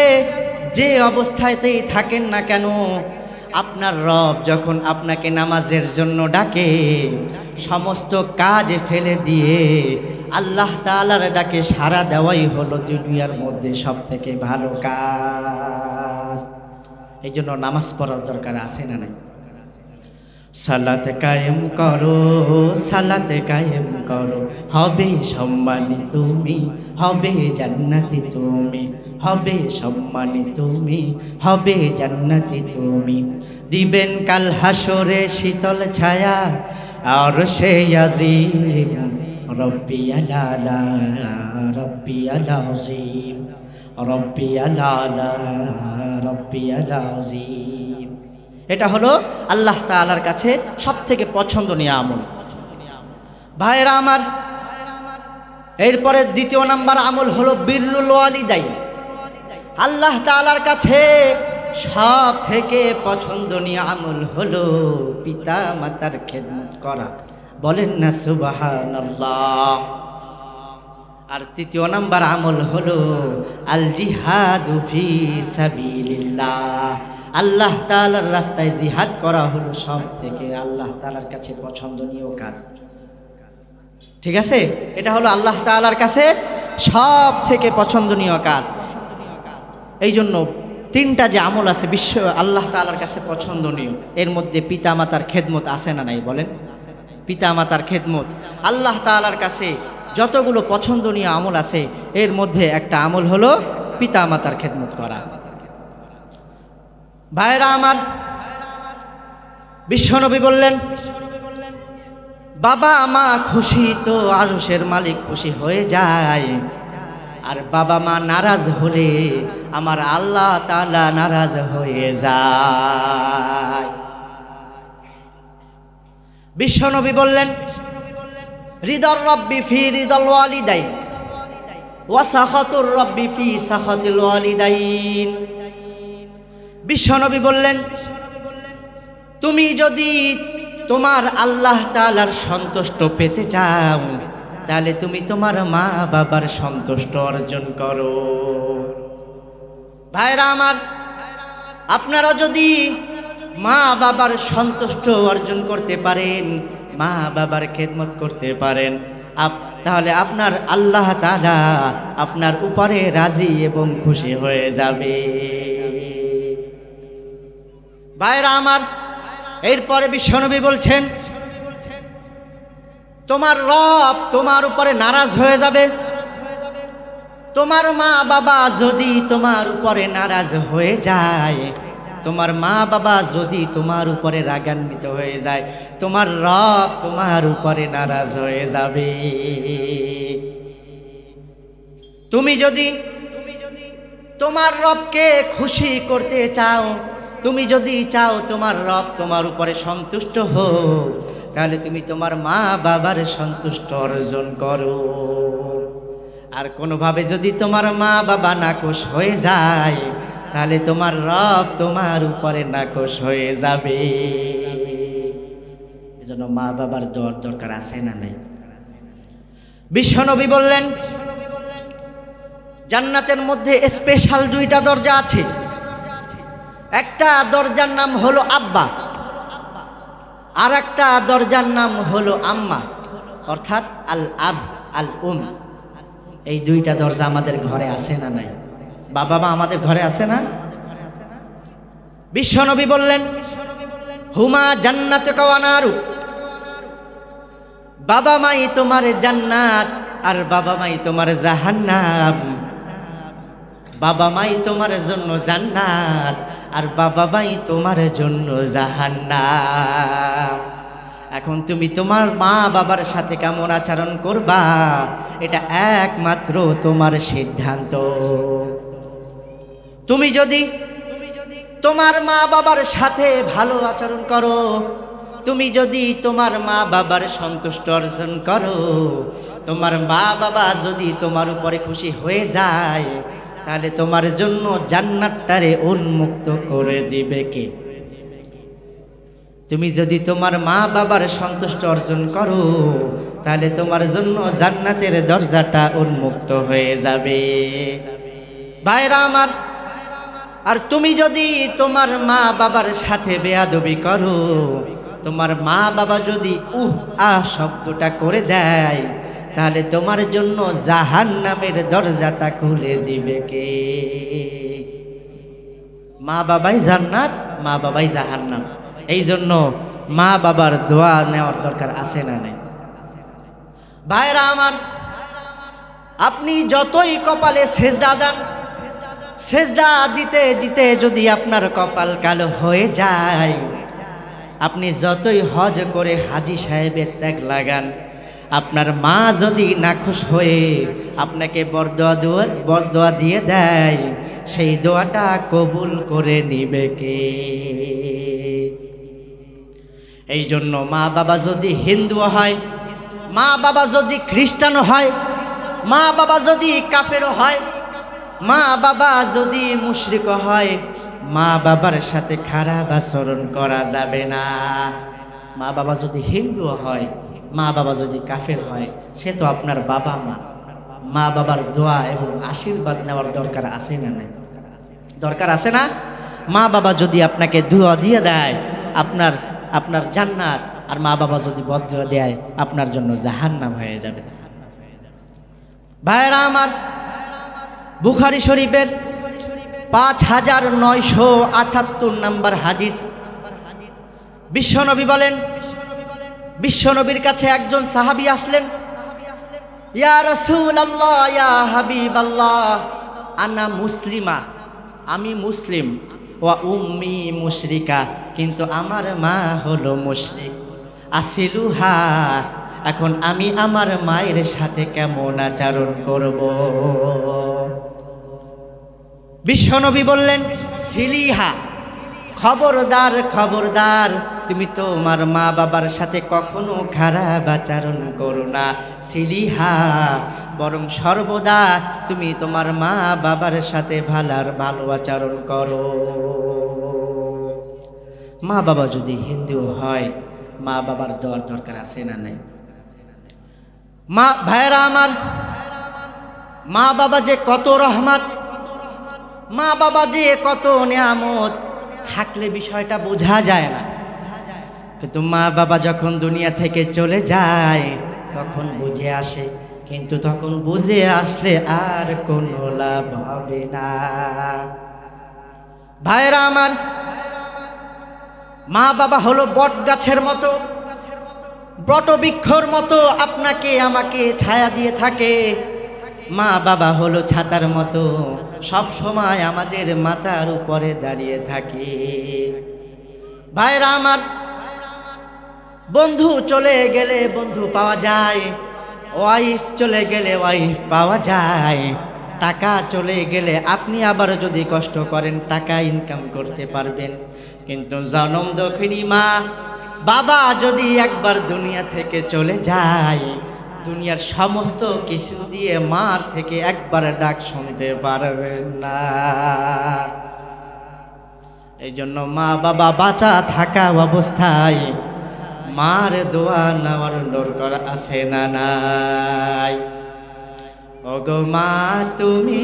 যে অবস্থাতেই থাকেন না কেন, আপনার রব যখন আপনাকে নামাজের জন্য ডাকে, সমস্ত কাজ ফেলে দিয়ে আল্লাহ তাআলার ডাকে সাড়া দেওয়াই হলো দুনিয়ার মধ্যে সব থেকে ভালো কাজ। এই জন্য নামাজ পড়ার দরকার আছে না নাই? সালাত কায়েম করো, সালাত কায়েম করো, হবে সম্মানী তুমি, হবে জান্নাতি তুমি, হবে সম্মানী তুমি, হবে জান্নাতি তুমি। দিবেন কাল হাসরে শীতল ছায়া আর সে আজিম, রব্বি আলা রব্বি আলাজিম, রব্বি আলা রব্বি আলাজিম। এটা হলো আল্লাহ তাআলার কাছে সবথেকে পছন্দনীয় আমল। ভাইরা আমার, এরপরে 2 নাম্বার আমল হলো বিররুল ওয়ালিদাইন। আল্লাহ তাআলার কাছে সব থেকে পছন্দনীয় আমল হলো পিতা মাতার খেদমত করা। বলেন না সুবহানাল্লাহ। আর 3 নাম্বার আমল হলো আল জিহাদু ফি সাবিলিল্লাহ। আল্লাহ তাআলার রাস্তায় জিহাদ করা হলো সব থেকে আল্লাহ তাআলার কাছে পছন্দনীয় কাজ। ঠিক আছে? এটা হলো আল্লাহ তাআলার কাছে সব থেকে পছন্দনীয় কাজ। এই জন্য 3টা যে আমল আছে বিশ্ব আল্লাহ তাআলার কাছে পছন্দনীয়, এর মধ্যে পিতা মাতার খেদমত আছে না নাই? বলেন। পিতা মাতার খেদমত আল্লাহ তাআলার কাছে যতগুলো পছন্দনীয় আমল আছে, এর মধ্যে একটা আমল হলো পিতা মাতার খেদমত করা। ভাইরা আমার, বিশ্বনবী বললেন, বাবা মা খুশি তো আরশের মালিক খুশি হয়ে যায়, আর বাবা মা নারাজ হলে আমার আল্লাহ তাআলা নারাজ হয়ে যায়। বিশ্বনবী বললেন, রিদার রব্বি ফি রিদাল ওয়ালিদাইন ওয়া সাখাতুর রব্বি ফি সাখাতিল ওয়ালিদাইন। বিশ্বনবী বললেন, তুমি যদি তোমার আল্লাহ তাআলার সন্তুষ্ট পেতে চাও, তাহলে তুমি তোমার মা বাবার সন্তুষ্ট অর্জন করো। ভাইরা আমার, আপনারা যদি মা বাবার সন্তুষ্ট অর্জন করতে পারেন, মা বাবার খেদমত করতে পারেন, তাহলে আপনার আল্লাহ তাআলা আপনার উপরে রাজি এবং খুশি হয়ে যাবে। ভাইরা আমার, এরপরে বিশ্বনবী বলছেন, তোমার রব তোমার উপরে নারাজ হয়ে যাবে। তোমার মা বাবা যদি তোমার উপরে নারাজ হয়ে যায়, তোমার মা বাবা যদি তোমার উপরে রাগান্বিত হয়ে যায়, তোমার রব তোমার উপরে নারাজ হয়ে যাবে। তুমি যদি তোমার রবকে খুশি করতে চাও, তুমি যদি চাও তোমার রব তোমার উপরে সন্তুষ্ট হোক, তাহলে তুমি তোমার মা বাবার সন্তুষ্ট অর্জন করো। আর কোনোভাবে যদি তোমার মা বাবা নাকশ হয়ে যায়, তাহলে তোমার রব তোমার উপরে নাকশ হয়ে যাবে। এজন্য মা বাবার দোয়ার দরকার আছে না নাই? বিশ্বনবী বললেন, জান্নাতের মধ্যে স্পেশাল দুইটা দরজা আছে। একটা দরজার নাম হলো আব্বা, আর একটা দরজার নাম হলো আম্মা, অর্থাৎ আল আব আল উম। এই দুইটা দরজা আমাদের ঘরে আছে না নাই? বাবা মা আমাদের ঘরে আছে না? বিশ্বনবী বললেন, হুমা জান্নাতুকা ওয়া নারু, বাবা মাই তোমার জান্নাত আর বাবা মাই তোমার জাহান্নাম। বাবা মাই তোমার জন্য জান্নাত আর বাবা মাই তোমার জন্য জাহান্নাম। এখন তুমি তোমার মা বাবার সাথে কেমন আচরণ করবা, এটা একমাত্র তোমার সিদ্ধান্ত। তুমি যদি তোমার মা বাবার সাথে ভালো আচরণ করো, তুমি যদি তোমার মা বাবার সন্তুষ্ট অর্জন করো, তোমার মা বাবা যদি তোমার উপরে খুশি হয়ে যায়, তাহলে তোমার জন্য জান্নাতটারে উন্মুক্ত করে দিবে কে? তুমি যদি তোমার মা বাবার সন্তুষ্ট অর্জন করো, তাহলে তোমার জন্য জান্নাতের দরজাটা উন্মুক্ত হয়ে যাবে। ভাইরা আমার, আর তুমি যদি তোমার মা বাবার সাথে বেয়াদবি করো, তোমার মা বাবা যদি শব্দটা করে দেয়, তাহলে তোমার জন্য জাহান্নামের দরজাটা খুলে দিবে কে? মা বাবাই জান্নাত, মা বাবাই জাহান্নাম। এই জন্য মা বাবার দোয়া নেওয়ার দরকার আছে না নাই? ভাইরা আমার, আপনি যতই কপালে সেজদা দেন, সেজদা দিতে দিতে যদি আপনার কপাল কালো হয়ে যায়, আপনি যতই হজ করে হাজী সাহেবের ত্যাগ লাগান, আপনার মা যদি নাখুশ হয়ে আপনাকে বরদোয়া দিয়ে দেয়, সেই দোয়াটা কবুল করে নিবে কে? এই জন্য মা বাবা যদি হিন্দু হয়, মা বাবা যদি খ্রিস্টান হয়, মা বাবা যদি কাফের হয়, মা বাবা যদি মুশরিক হয়, মা বাবার সাথে খারাপ আচরণ করা যাবে না। মা বাবা যদি হিন্দু হয়, মা বাবা যদি কাফের হয়, সে তো আপনার বাবা মা। মা বাবার দোয়া এবং আশীর্বাদ নেওয়ার দরকার আছে না নাই? দরকার আছে না? মা বাবা যদি আপনাকে দোয়া দিয়ে দেয়, আপনার জান্নাত, আর মা বাবা যদি বদদোয়া দেয়, আপনার জন্য জাহান্নাম হয়ে যাবে। ভাইরা আমার, বুখারী শরীফের 5978 নম্বর হাদিস, বিশ্বনবী বলেন, বিশ্বনবীর কাছে একজন সাহাবী আসলেন, ইয়া রাসূলুল্লাহ, ইয়া হাবিবাল্লাহ, আনা মুসলিমা, আমি মুসলিম, ওয়া উম্মি মুশরিকা, কিন্তু আমার মা হলো মুশরিক, আসিলুহা, এখন আমি আমার মায়ের সাথে কেমন আচরণ করব? বিশ্বনবী বললেন, সিলিহা, খবরদার খবরদার, তুমি তোমার মা বাবার সাথে কখনো খারাপ আচরণ করো না। সিলিহা, বরং সর্বদা তুমি তোমার মা বাবার সাথে ভালো আচরণ করো। মা বাবা যদি হিন্দু হয়, মা বাবার দোয়ার দরকার আছে না নাই? মা ভাইরা আমার, মা বাবা যে কত রহমত, মা বাবা যে কত নিয়ামত, থাকলে বিষয়টা বোঝা যায় না, কিন্তু মা বাবা যখন দুনিয়া থেকে চলে যায় তখন বুঝে আসে, কিন্তু তখন বুঝে আসলে আর কোনো লাভ হবে না। ভাইরা আমার, মা বাবা হলো বট গাছের মতো, বটবৃক্ষর মতো আপনাকে আমাকে ছায়া দিয়ে থাকে। মা বাবা হলো ছাতার মতো, সব সময় আমাদের মাথার উপরে দাঁড়িয়ে থাকে। ভাইরা আমার, বন্ধু চলে গেলে বন্ধু পাওয়া যায়, ওয়াইফ চলে গেলে ওয়াইফ পাওয়া যায়, টাকা চলে গেলে আপনি আবার যদি কষ্ট করেন টাকা ইনকাম করতে পারবেন, কিন্তু জনম দক্ষিণী মা বাবা যদি একবার দুনিয়া থেকে চলে যায়, দুনিয়ার সমস্ত কিছু দিয়ে মার থেকে একবার ডাক শুনতে পারবেন না। এই জন্য মা বাবা বাঁচা থাকা অবস্থায় মার দোয়া নেওয়ার দরকার আছে না নাই? ওগো মা তুমি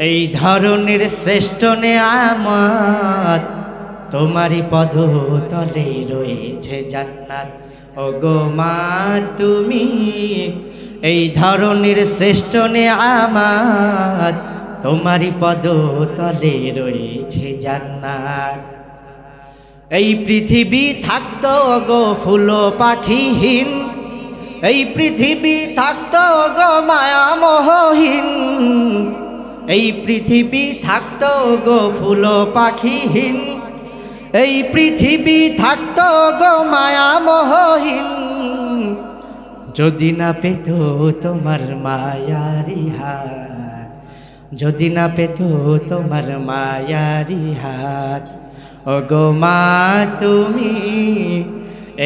এই ধরনের শ্রেষ্ঠ নেয়ামত, তোমারই পদ তলে রয়েছে জান্নাত। ওগো মা তুমি এই ধরনের শ্রেষ্ঠ নেয়ামত, তোমারই পদ তলে রয়েছে জান্নাত। এই পৃথিবী থাকতো গো ফুল পাখিহীন, এই পৃথিবী থাকতো গো মায়া মোহহীন, এই পৃথিবী থাকতো গো ফুল পাখিহীন, এই পৃথিবী থাকতো গো মায়া মোহহীন, যদি না পেত তোমার মায়ারি হাত, যদি না পেত তোমার মায়ারি হাত। ওগো মা তুমি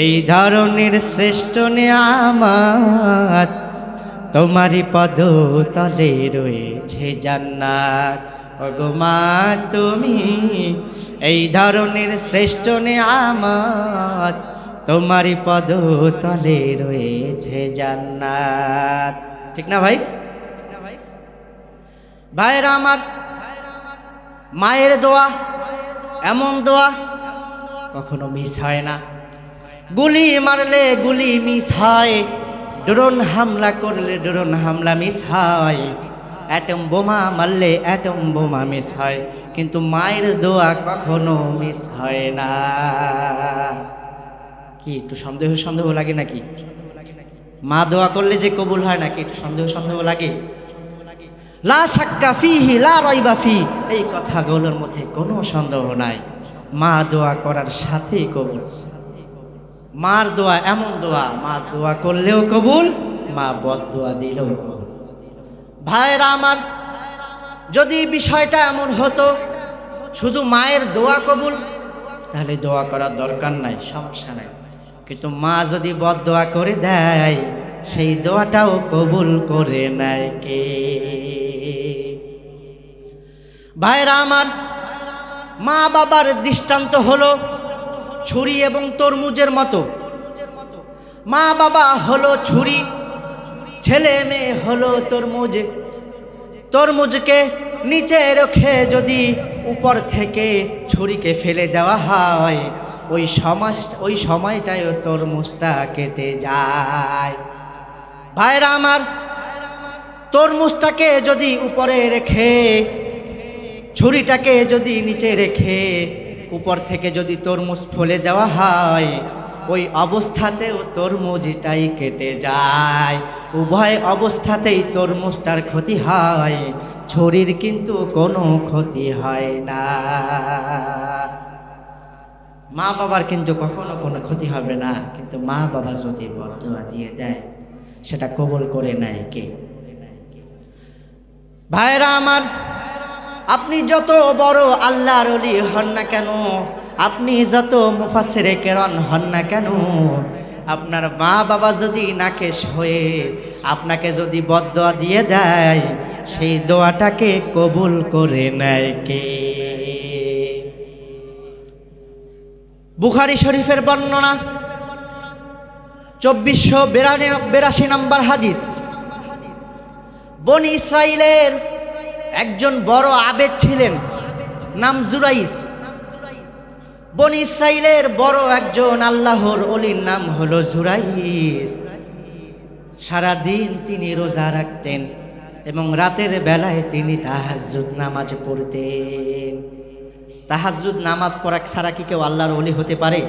এই ধরনের শ্রেষ্ঠ নেয়ামত, তোমারই পদ তলে রয়েছে জান্নাত। ওগো মা তুমি এই ধরনের শ্রেষ্ঠ নেয়ামত, তোমারই পদ তলে রয়েছে জান্নাত। ঠিক না ভাই? ভাইরা আমার, মায়ের দোয়া এমন দোয়া কখনো মিস হয় না। গুলি মারলে গুলি মিস হয়, ড্রোন হামলা করলে ড্রোন হামলা মিস হয়, অ্যাটম বোমা মারলে অ্যাটম বোমা মিস হয়, কিন্তু মায়ের দোয়া কখনো মিস হয় না। কি একটু সন্দেহ সন্দেহ লাগে নাকি? মা দোয়া করলে যে কবুল হয় নাকি একটু সন্দেহ সন্দেহ লাগে? লা শাক্কা ফিহি লা রাইবা ফি, এই কথাগুলোর মধ্যে কোনো সন্দেহ নাই। মা দোয়া করার সাথেই কবুল। মার দোয়া এমন দোয়া, মা দোয়া করলেও কবুল, মা বদ দোয়া দিলেও কবুল। ভাইরা আমার, যদি বিষয়টা এমন হতো শুধু মায়ের দোয়া কবুল, তাহলে দোয়া করার দরকার নাই, সমস্যা নাই। কিন্তু মা যদি বদ দোয়া করে দেয়, সেই দোয়াটাও কবুল করে নেয় কে? ভাইরা আমার, মা বাবার দৃষ্টান্ত হলো ছুরি এবং তরমুজের মতো। মা বাবা হলো ছুরি, ছেলে মেয়ে হলো তরমুজ। তরমুজকে নিচে রেখে যদি উপর থেকে ছুরিকে ফেলে দেওয়া হয়, ওই সময়টায় তরমুজটা কেটে যায়। ভাইরা আমার, তরমুজটাকে যদি উপরে রেখে, ছুরিটাকে যদি নিচে রেখে উপর থেকে যদি তরমুজ ফেলে দেওয়া হয়, ওই অবস্থাতেও তরমুজটাই কেটে যায়। উভয় অবস্থাতেই তরমুজটার ক্ষতি হয়, ছুরির কিন্তু কোনো ক্ষতি হয় না। মা বাবার কিন্তু কখনো কোনো ক্ষতি হবে না, কিন্তু মা বাবা যদি বদদোয়া দিয়ে দেয়, সেটা কবুল করে নেয় কে? ভাইরা আমার, আপনি যত বড় আল্লাহর ওলি হন না কেন, আপনি যত মুফাসসিরে কেরাম হন না কেন, আপনার মা বাবা যদি নাকেশ হয়ে আপনাকে যদি বদদোয়া দিয়ে দেয়, সেই দোয়াটাকে কবুল করে নেয় কে? বুখারী শরীফের বর্ণনা 2482 নম্বর হাদিস। বনি ইসরাইলের একজন বড় আবেদ ছিলেন, নাম জুরাইস। বনি ইসরাইলের বড় একজন আল্লাহর ওলির নাম হলো জুরাইস। সারাদিন তিনি রোজা রাখতেন এবং রাতের বেলায় তিনি তাহাজ্জুদ নামাজ পড়তেন। তাহাজ্জুদ নামাজ পড়া ছাড়া কি কেউ আল্লাহর ওলি হতে পারে?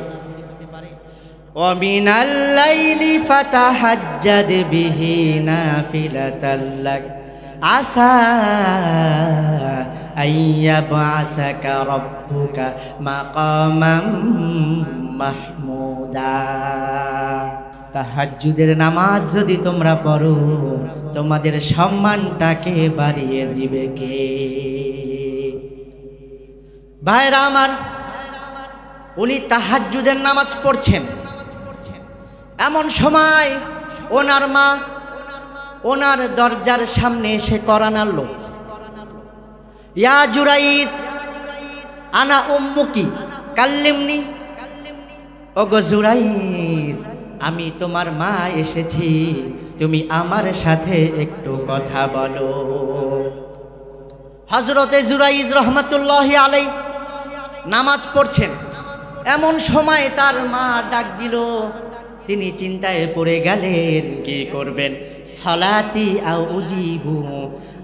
ওয়া মিনাল লাইলি ফাতাহাজ্জাদ বিহি নাফিলাতাল লাক আসা আইয়াবআসাকা রাব্বুকা মাকামাম মাহমুদা। তাহাজ্জুদের নামাজ যদি তোমরা পড়ো তোমাদের সম্মানটাকে বাড়িয়ে দিবে কে? ভাইরা আমার, উনি তাহাজ্জুদের নামাজ পড়ছেন, এমন সময় ওনার মা ওনার দরজার সামনে এসে কড়া নাড়ল। ইয়া জুরাইজ আনা উম্মুকি কাল্লিমনি। ওগো জুরাইজ, আমি তোমার মা এসেছি, তুমি আমার সাথে একটু কথা বলো। হযরতে জুরাইজ রহমাতুল্লাহি আলাইহি নামাজ পড়ছেন, এমন সময় তার মা ডাক দিল। তিনি চিন্তায় পড়ে গেলেন, কি করবেন? সালাতি আও উজিবু,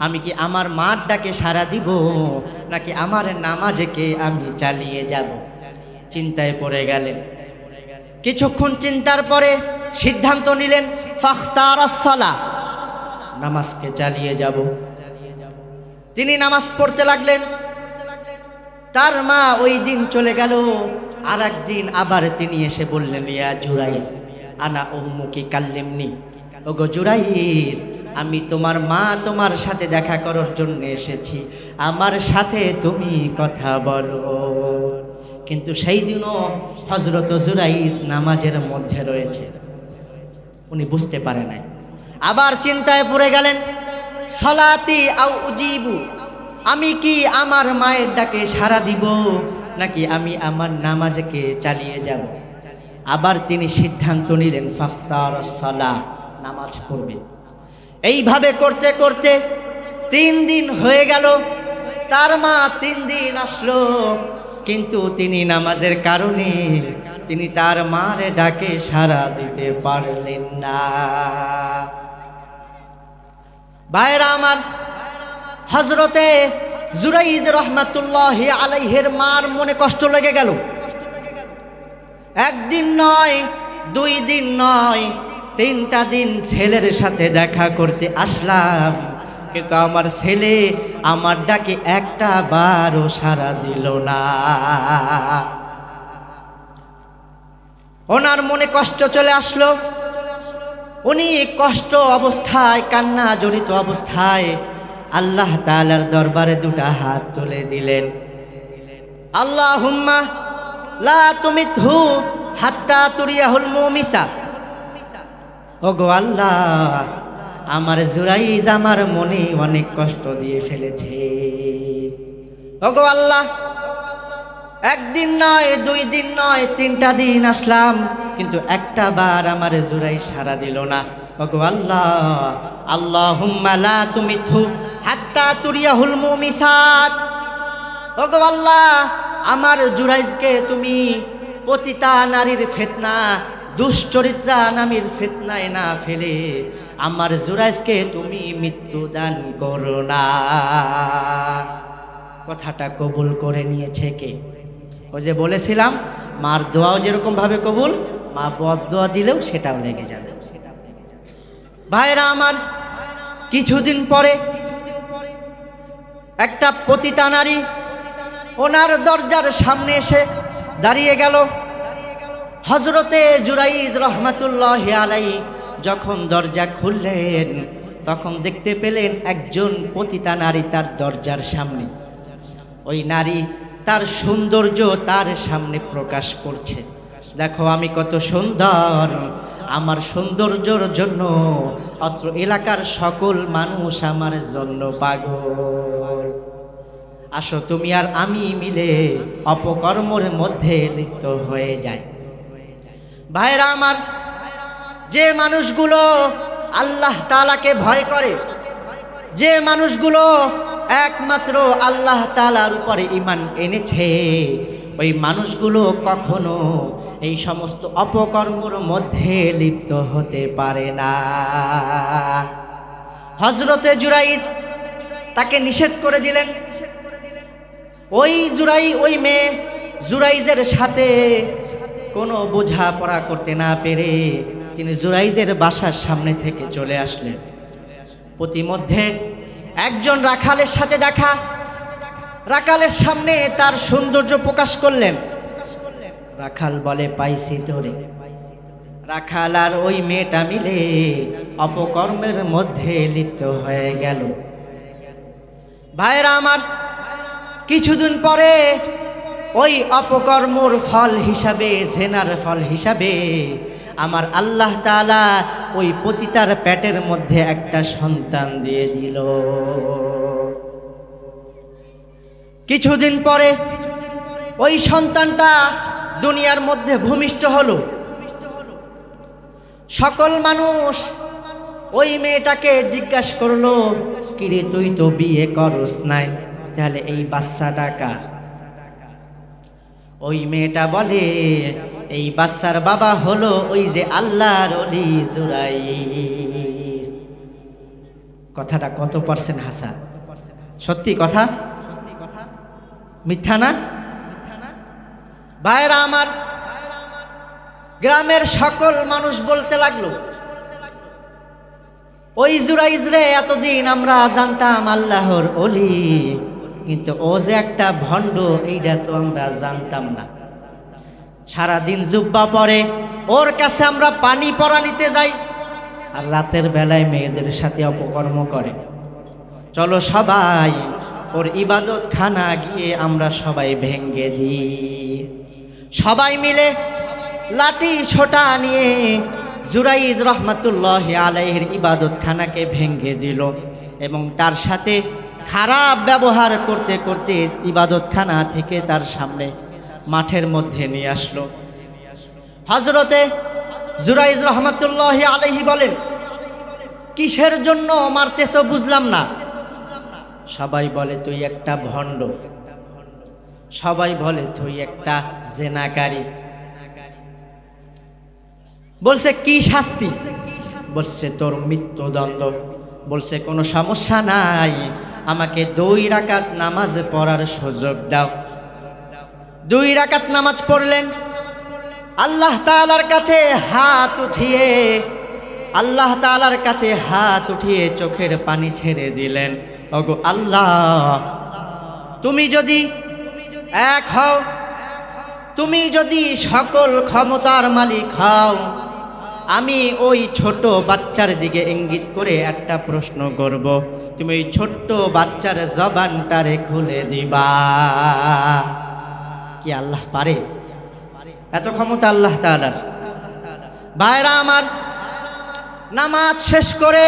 আমি কি আমার মার ডাকে সাড়া দিব নাকি আমার নামাজকে আমি চালিয়ে যাব? চিন্তায় পড়ে গেলেন। কিছুক্ষণ চিন্তার পরে সিদ্ধান্ত নিলেন, ফাখতারাস সালাহ, নামাজকে চালিয়ে যাব। তিনি নামাজ পড়তে লাগলেন। তার মা ওই দিন চলে গেল। আর একদিন আবার তিনি এসে বললেন, ইয়া জুরাইজ আনা উম্মুকি কাল্লিমনি। ওগো জুরাইজ, আমি তোমার মা তোমার সাথে দেখা করার জন্য এসেছি, আমার সাথে তুমি কথা বলো। কিন্তু সেই দিনও হযরত জুরাইজ নামাজের মধ্যে রয়েছে, উনি বুঝতে পারে নাই। আবার চিন্তায় পড়ে গেলেন, সালাতি আও উজিবু, আমি কি আমার মায়ের ডাকে সাড়া দিব নাকি আমি আমার নামাজকে চালিয়ে যাব? আবার তিনি সিদ্ধান্ত নিলেন, ফাখতারাস সালাহ, নামাজ পড়বে। এইভাবে করতে করতে 3 দিন হয়ে গেল। তার মা 3 দিন আসলো, কিন্তু তিনি নামাজের কারণে তিনি তার মার ডাকে সাড়া দিতে পারলেন না। ভাইরা আমার, হযরতে জুরাইজ রহমাতুল্লাহি আলাইহির মার মনে কষ্ট লেগে গেল। একদিন নয়, 2 দিন নয়, 3টা দিন ছেলের সাথে দেখা করতে আসলাম, কিন্তু আমার ছেলে আমার ডাকে একটা বারও সাড়া দিল না। ওনার মনে কষ্ট চলে আসলো। উনি কষ্ট অবস্থায়, কান্না জড়িত অবস্থায় আল্লাহ তাআলার দরবারে 2টা হাত তুলে দিলেন। আল্লাহুম্মা লা তুমিতহু হাত্তা তুরিয়াহুল মুমিসা। ওগো আল্লাহ, আমার জুরাইজ আমার মনে অনেক কষ্ট দিয়ে ফেলেছে। ওগো আল্লাহ, 1 দিন নয়, 2 দিন নয়, 3টা দিন আসলাম, কিন্তু একটা বার আমার জুরাইজ সাড়া দিল না। ওগো আল্লাহ, আল্লাহুম্মা লা তুমিতহু হাত্তা তুরিয়াহুল মুমিসাত। ওগো আল্লাহ, আমার জুরাইজকে তুমি পতিতা নারীর ফিতনা, দুশ্চরিত্রা নামের ফিতনায় না ফেলে আমার জুরাইজকে তুমি মৃত্যু দান করো না। কথাটা কবুল করে নিয়েছে কে? ওই যে বলেছিলাম, মার দোয়াও যেরকম ভাবে কবুল, মা বদদোয়া দিলেও সেটাও লেগে যাবে। ভাইরা আমার, কিছুদিন পরে একটা পতিতা নারী ওনার দরজার সামনে এসে দাঁড়িয়ে গেল। হযরতে জুরাইজ রহমাতুল্লাহি আলাইহি যখন দরজা খুললেন, তখন দেখতে পেলেন একজন পতিতা নারী তার দরজার সামনে। ওই নারী তার সৌন্দর্য তার সামনে প্রকাশ করছে। দেখো আমি কত সুন্দর, আমার সৌন্দর্যের জন্য অত্র এলাকার সকল মানুষ আমার জন্য পাগল। আসো তুমি আর আমি মিলে অপকর্মের মধ্যে লিপ্ত হয়ে যাই। ভাইরা আমার, যে মানুষগুলো আল্লাহ তাআলাকে ভয় করে, যে মানুষগুলো একমাত্র আল্লাহ তাআলার উপরে ঈমান এনেছে, ওই মানুষগুলো কখনো এই সমস্ত অপকর্মের মধ্যে লিপ্ত হতে পারে না। হযরতে জুরাইজ তাকে নিষেধ করে দিলেন। ওই মেয়ে জুরাইজের সাথে কোনো বোঝাপড়া করতে না পেরে তিনি জুরাইজের বাসার সামনে থেকে চলে আসলেন। প্রতিমধ্যে একজন রাখালের সাথে দেখা, রাখালের সামনে তার সৌন্দর্য প্রকাশ করলেন। রাখাল বলে, পাইছি তোরে। রাখাল আর ওই মেয়েটা মিলে অপকর্মের মধ্যে লিপ্ত হয়ে গেল। ভাইরা আমার, কিছুদিন পরে ওই অপকর্মর ফল হিসাবে, জেনার ফল হিসাবে আমার আল্লাহ তাআলা ওই পতিতার পেটের মধ্যে একটা সন্তান দিয়ে দিল। কিছুদিন পরে ওই সন্তানটা দুনিয়ার মধ্যে ভূমিষ্ঠ হলো। সকল মানুষ ওই মেয়েটাকে জিজ্ঞাসা করলো, কিরে তুই তো বিয়ে করস নাই, তাহলে এই বাচ্চাটা কার? ওই মেয়েটা বলে, এই বাচ্চার বাবা হলো ওই যে আল্লাহর ওলি জুরাইজ। কথাটা কত পার্সেন্ট হাসা? সত্যি কথা, মিথ্যা না? ভাইরা আমার, গ্রামের সকল মানুষ বলতে লাগলো, ওই জুরাইজ রে এতদিন আমরা জানতাম আল্লাহর ওলি, কিন্তু ও যে একটা ভণ্ড এইটা তো আমরা জানতাম না। সারাদিন জুব্বা পরে, ওর কাছে আমরা পানি পরা নিতে যাই, আর রাতের বেলায় মেয়েদের সাথে অপকর্ম করে। চলো সবাই ওর ইবাদত খানা গিয়ে আমরা সবাই ভেঙ্গে দিই। সবাই মিলে লাঠি ছোটা নিয়ে জুরাইজ রহমাতুল্লাহি আলাইহির ইবাদত খানাকে ভেঙ্গে দিল এবং তার সাথে খারাপ ব্যবহার করতে করতে ইবাদত খানা থেকে তার সামনে মাঠের মধ্যে নিয়ে আসলো। হযরতে জুরাইজ রহমাতুল্লাহি আলাইহি বলেন, কিসের জন্য মারতেছো বুঝলাম না। সবাই বলে তুই একটা ভণ্ড, সবাই বলে তুই একটা জেনাকারী। বলছে কি শাস্তি? বলছে তোর মৃত্যুদণ্ড। বলছে কোনো সমস্যা নাই, আমাকে 2 রাকাত নামাজ পড়ার সুযোগ দাও। 2 রাকাত নামাজ পড়লেন। আল্লাহ তাআলার কাছে হাত উঠিয়ে, আল্লাহ তাআলার কাছে হাত উঠিয়ে চোখের পানি ছেড়ে দিলেন। ওগো আল্লাহ, তুমি যদি এক হও, তুমি যদি সকল ক্ষমতার মালিক হও, আমি ওই ছোট বাচ্চার দিকে ইঙ্গিত করে একটা প্রশ্ন করব, তুমি ওই ছোট্ট বাচ্চার জবানটারে খুলে দিবা। কি আল্লাহ পারে? এত ক্ষমতা আল্লাহ তাআলার। ভাইরা আমার, নামাজ শেষ করে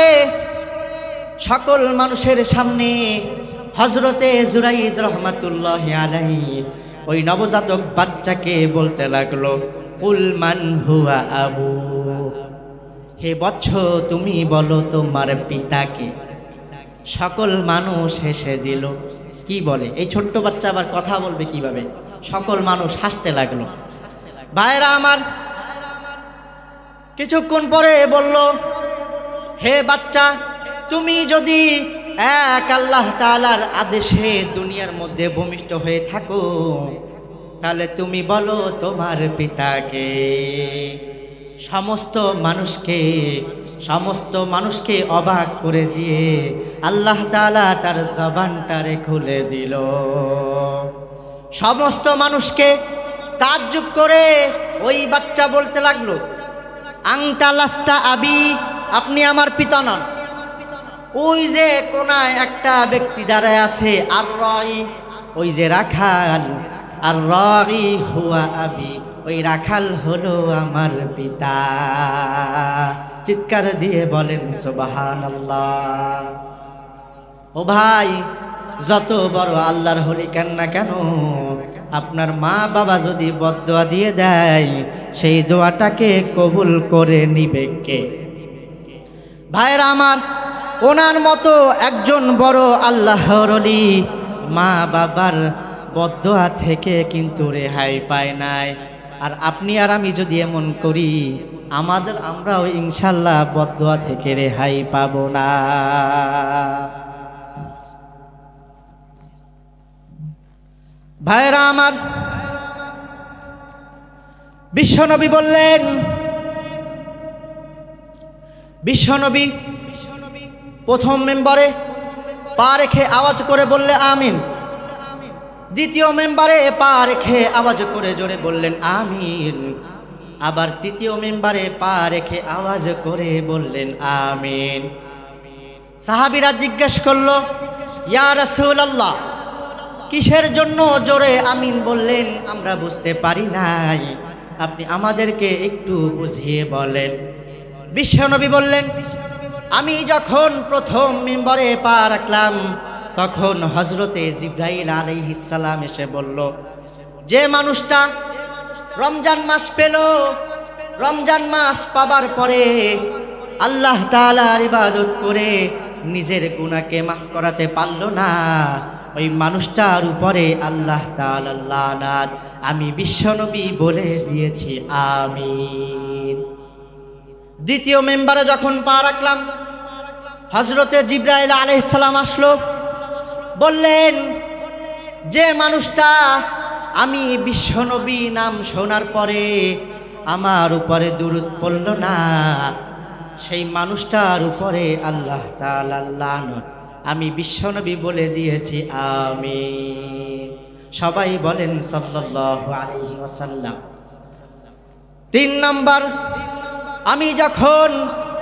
সকল মানুষের সামনে হযরতে জুরাইজ রহমাতুল্লাহি আলাইহি ওই নবজাতক বাচ্চাকে বলতে লাগলো, কুল মান হুয়া আবু, হে বৎস তুমি বলো তোমার পিতাকে। সকল মানুষ হেসে দিল। কি বলে এই ছোট্ট বাচ্চা আবার কথা বলবে কিভাবে? সকল মানুষ হাসতে লাগলো। ভাইরা আমার, কিছুক্ষণ পরে বলল, হে বাচ্চা, তুমি যদি এক আল্লাহ তাআলার আদেশে দুনিয়ার মধ্যে ভূমিষ্ঠ হয়ে থাকো, তাহলে তুমি বলো তোমার পিতাকে। সমস্ত মানুষকে অবাক করে দিয়ে আল্লাহ তাআলা তার জবানটারে খুলে দিল। সমস্ত মানুষকে তাজ্জুব করে ওই বাচ্চা বলতে লাগলো, আংতা লাস্তা আবি, আপনি আমার পিতা নন। ওই যে কোনায় একটা ব্যক্তি দাঁড়ায় আছে, আর রাই, ওই যে রাখাল, আর রাই হুয়া আবি, ওই রাখাল হলো আমার পিতা। চিৎকার দিয়ে বলেন সুবহানাল্লাহ। ও ভাই, যত বড় আল্লাহর হলি কেন না কেন, আপনার মা বাবা যদি বদদোয়া দিয়ে দেয়, সেই দোয়াটাকে কবুল করে নিবে কে? ভাইরা আমার, ওনার মতো একজন বড় আল্লাহর ওলি মা বাবার বদদোয়া থেকে কিন্তু রেহাই পায় নাই। আর আপনি আর আমি যদি এমন করি, আমরাও ইনশাল্লাহ বদদোয়া থেকে রেহাই পাব না। ভাইরা আমার, বিশ্বনবী বললেন, বিশ্বনবী প্রথম মেম্বারে পা রেখে আওয়াজ করে বললে আমিন। দ্বিতীয় মেম্বারে পা রেখে আওয়াজ করে জোরে বললেন আমিন। আবার তৃতীয় মেম্বারে পা রেখে আওয়াজ করে বললেন আমিন। সাহাবীরা জিজ্ঞেস করলো, ইয়া রাসূলুল্লাহ, কিসের জন্য জোরে আমিন বললেন? আমরা বুঝতে পারি নাই, আপনি আমাদেরকে একটু বুঝিয়ে বলেন। বিশ্বনবী বললেন, আমি যখন প্রথম মিম্বরে পা রাখলাম তখন হযরতে জিবরাইল আলাইহিস সালাম এসে বলল, যে মানুষটা রমজান মাস পেল, রমজান মাস পাবার পরে আল্লাহ তাআলার ইবাদত করে নিজের গুনাহকে মাফ করাতে পারল না, ওই মানুষটার উপরে আল্লাহ তাআলার লানাত। আমি বিশ্বনবী বলে দিয়েছি আমিন। দ্বিতীয় মেম্বারে যখন পা রাখলাম, হযরতে জিবরাইল আলাইহিস সালাম আসলো, বললেন, যে মানুষটা আমি বিশ্বনবী নাম শোনার পরে আমার উপরে দুরূদ পড়ল না, সেই মানুষটার উপরে আল্লাহ তাআলার লানত। আমি বিশ্বনবী বলে দিয়েছি আমিন। সবাই বলেন সাল্লাল্লাহু আলাইহি ওয়াসাল্লাম। 3 নাম্বার, আমি যখন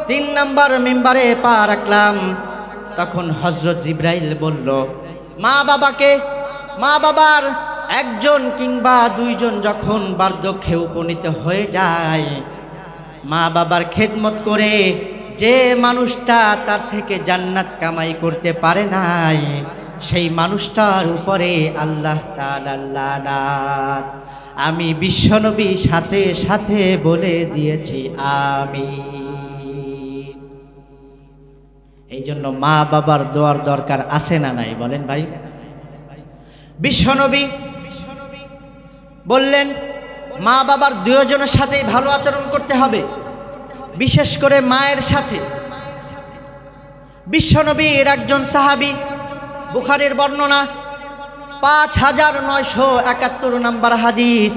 3 নাম্বার মিম্বারে পা রাখলাম তখন হযরত জিবরাইল বলল, মা বাবার একজন কিংবা 2 জন যখন বার্ধক্যে উপনীত হয়ে যায়, মা বাবার খেদমত করে যে মানুষটা তার থেকে জান্নাত কামাই করতে পারে নাই, সেই মানুষটার উপরে আল্লাহ তাআলার লানাত। আমি বিশ্বনবী সাথে সাথে বলে দিয়েছি আমিন। এই জন্য মা বাবার দোয়ার দরকার আছে না নাই বলেন ভাই? বিশ্বনবী বললেন, মা বাবার 2 জনের সাথেই ভালো আচরণ করতে হবে, বিশেষ করে মায়ের সাথে। বিশ্বনবীর একজন সাহাবী, বুখারীর বর্ণনা 5971 নম্বর হাদিস,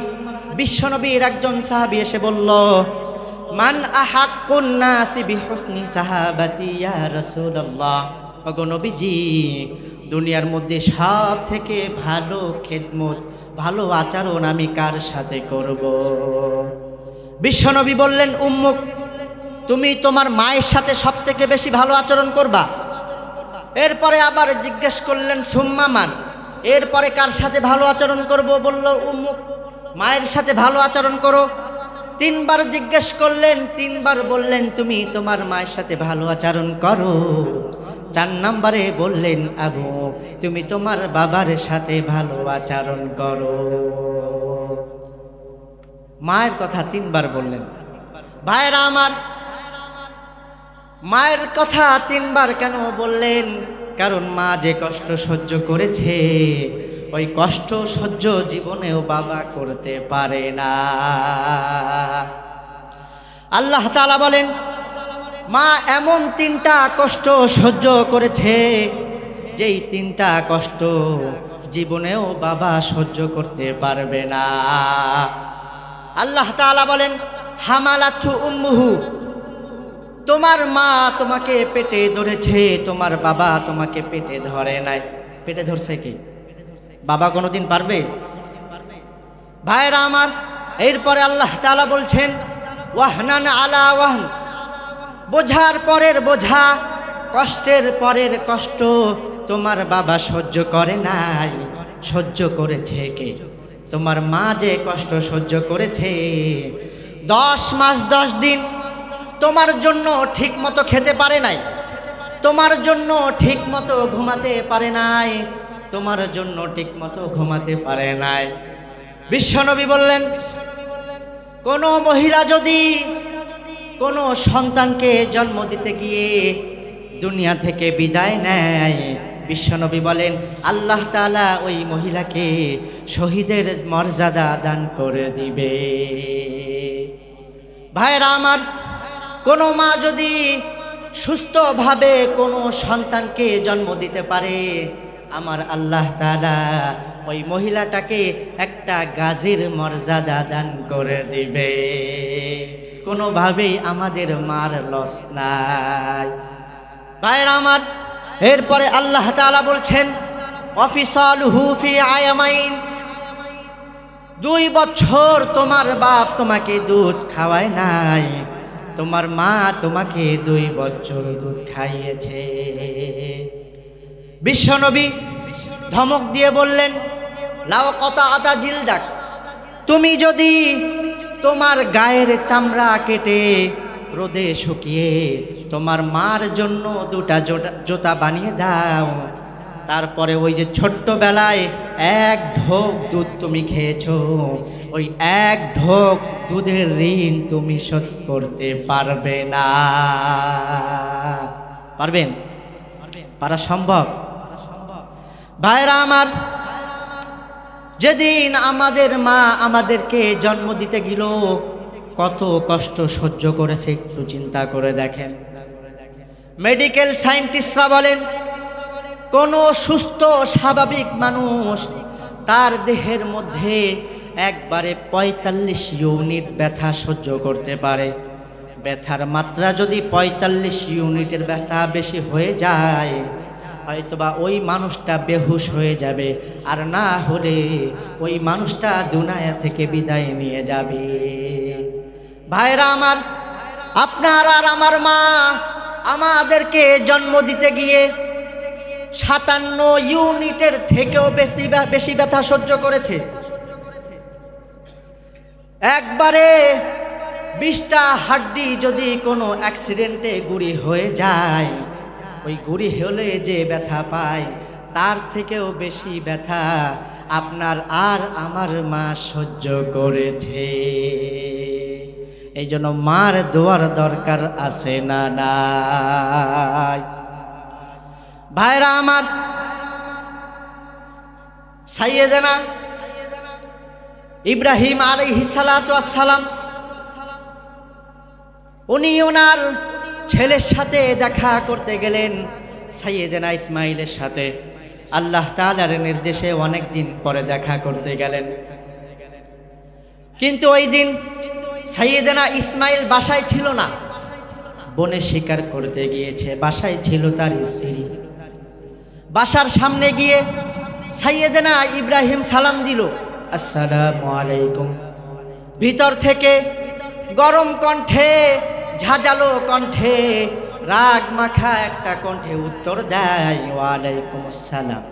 বিশ্বনবীর একজন সাহাবী এসে বলল, মান আহাক্কুন নাসি বিহুসনি সাহাবাতি ইয়া রাসূলুল্লাহ। ওগো নবীজি, দুনিয়ার মধ্যে সব থেকে ভালো খেদমত, ভালো আচরণ আমি কার সাথে করব? বিশ্বনবী বললেন, উম্মুক, তুমি তোমার মায়ের সাথে সব থেকে বেশি ভালো আচরণ করবা। এরপরে আবার জিজ্ঞেস করলেন, সুম্মা মান, এরপরে কার সাথে ভালো আচরণ করব? বলল, উম্মুক, মায়ের সাথে ভালো আচরণ করো। 3 বার জিজ্ঞেস করলেন, 3 বার বললেন, তুমি তোমার মায়ের সাথে ভালো আচরণ করো। 4 নম্বরে বললেন, আবু, তুমি তোমার বাবার সাথে ভালো আচরণ করো। মায়ের কথা 3 বার বললেন। ভাইরা আমার, মায়ের কথা 3 বার কেন বললেন? কারণ মা যে কষ্ট সহ্য করেছে, ওই কষ্ট সহ্য জীবনেও বাবা করতে পারে না। আল্লাহ তাআলা বলেন, মা এমন 3টা কষ্ট সহ্য করেছে, যেই 3টা কষ্ট জীবনেও বাবা সহ্য করতে পারবে না। আল্লাহ তাআলা বলেন, হামালাতহু উম্মুহু, তোমার মা তোমাকে পেটে ধরেছে, তোমার বাবা তোমাকে পেটে ধরে নাই। পেটে ধরছে কি? বাবা কোনোদিন পারবে? ভাইরা আমার, এরপরে আল্লাহ তাআলা বলছেন, ওয়াহনান আলা ওয়াহন, বোঝার পরের বোঝা, কষ্টের পরের কষ্ট তোমার বাবা সহ্য করে নাই, সহ্য করেছে কে? তোমার মা যে কষ্ট সহ্য করেছে। 10 মাস 10 দিন তোমার জন্য ঠিক মতো খেতে পারে নাই, তোমার জন্য ঠিক মতো ঘুমাতে পারে নাই, তোমার জন্য ঠিক মতো ঘুমাতে পারে নাই। বিশ্বনবী বললেন, কোন মহিলা যদি কোনো সন্তানকে জন্ম দিতে গিয়ে দুনিয়া থেকে বিদায় নেয়, বিশ্বনবী বলেন, আল্লাহ তাআলা ওই মহিলাকে শহীদের মর্যাদা দান করে দিবে। ভাইরা আমার, কোনো মা যদি সুস্থভাবে কোনো সন্তানকে জন্ম দিতে পারে, আমার আল্লাহ তাআলা ওই মহিলাটাকে একটা গাজীর মর্যাদা দান করে দিবে। কোনোভাবেই আমাদের মার লস নাই। ভাইরা আমার, এরপরে আল্লাহ তাআলা বলছেন, ওয়াফিসালুহু ফি আয়ামাইন, 2 2 বছর তোমার বাপ তোমাকে দুধ খাওয়ায় নাই, তোমার মা তোমাকে 2 বছর দুধ খাইয়েছে। বিশ্বনবী ধমক দিয়ে বললেন, লাও কতাআতা জিলদাক, তুমি যদি তোমার গায়ের চামড়া কেটে রোদে শুকিয়ে তোমার মার জন্য 2টা জুতা বানিয়ে দাও, তারপরে ওই যে ছোট্টবেলায় 1 ঢোক দুধ তুমি খেয়েছো, ওই 1 ঢোক দুধের ঋণ তুমি শোধ করতে পারবে না। পারবেন? পারা সম্ভব? ভাইরা আমার, যেদিন আমাদের মা আমাদেরকে জন্ম দিতে গেল কত কষ্ট সহ্য করেছে একটু চিন্তা করে দেখেন। মেডিকেল সায়েন্টিস্টরা বলেন, কোনো সুস্থ স্বাভাবিক মানুষ তার দেহের মধ্যে একবারে 45 ইউনিট ব্যথা সহ্য করতে পারে। ব্যথার মাত্রা যদি 45 ইউনিটের ব্যথা বেশি হয়ে যায়, হয়তোবা ওই মানুষটা বেহুশ হয়ে যাবে, আর না হলে ওই মানুষটা দুনিয়া থেকে বিদায় নিয়ে যাবে। ভাইরা আমার, আপনার আর আমার মা আমাদেরকে জন্ম দিতে গিয়ে 57 ইউনিটের থেকেও বেশি ব্যথা সহ্য করেছে। একবারে 20টা হাড্ডি যদি কোনো অ্যাক্সিডেন্টে গুঁড়ি হয়ে যায়, ওই গুঁড়ি হলে যে ব্যথা পায় তার থেকেও বেশি ব্যথা আপনার আর আমার মা সহ্য করেছে। এই জন্য মার দোয়ার দরকার আছে না নাই? ভাইরা আমার, সাইয়েদনা ইব্রাহিম আলাইহিস সালাতু ওয়াস সালাম, উনি ওনার ছেলের সাথে দেখা করতে গেলেন, সাইয়েদনা ইসমাইলের সাথে। আল্লাহ তাআলার নির্দেশে অনেক দিন পরে দেখা করতে গেলেন, কিন্তু ওই দিন সাইয়েদনা ইসমাইল বাসায় ছিল না, বনে শিকার করতে গিয়েছে। বাসায় ছিল তার স্ত্রী। বাসার সামনে গিয়ে সাইয়েদনা ইব্রাহিম সালাম দিল, আসসালামু আলাইকুম। ভিতর থেকে গরম কণ্ঠে, ঝাঁঝালো কণ্ঠে, রাগ মাখা একটা কণ্ঠে উত্তর দেয়, ওয়ালাইকুম আসসালাম।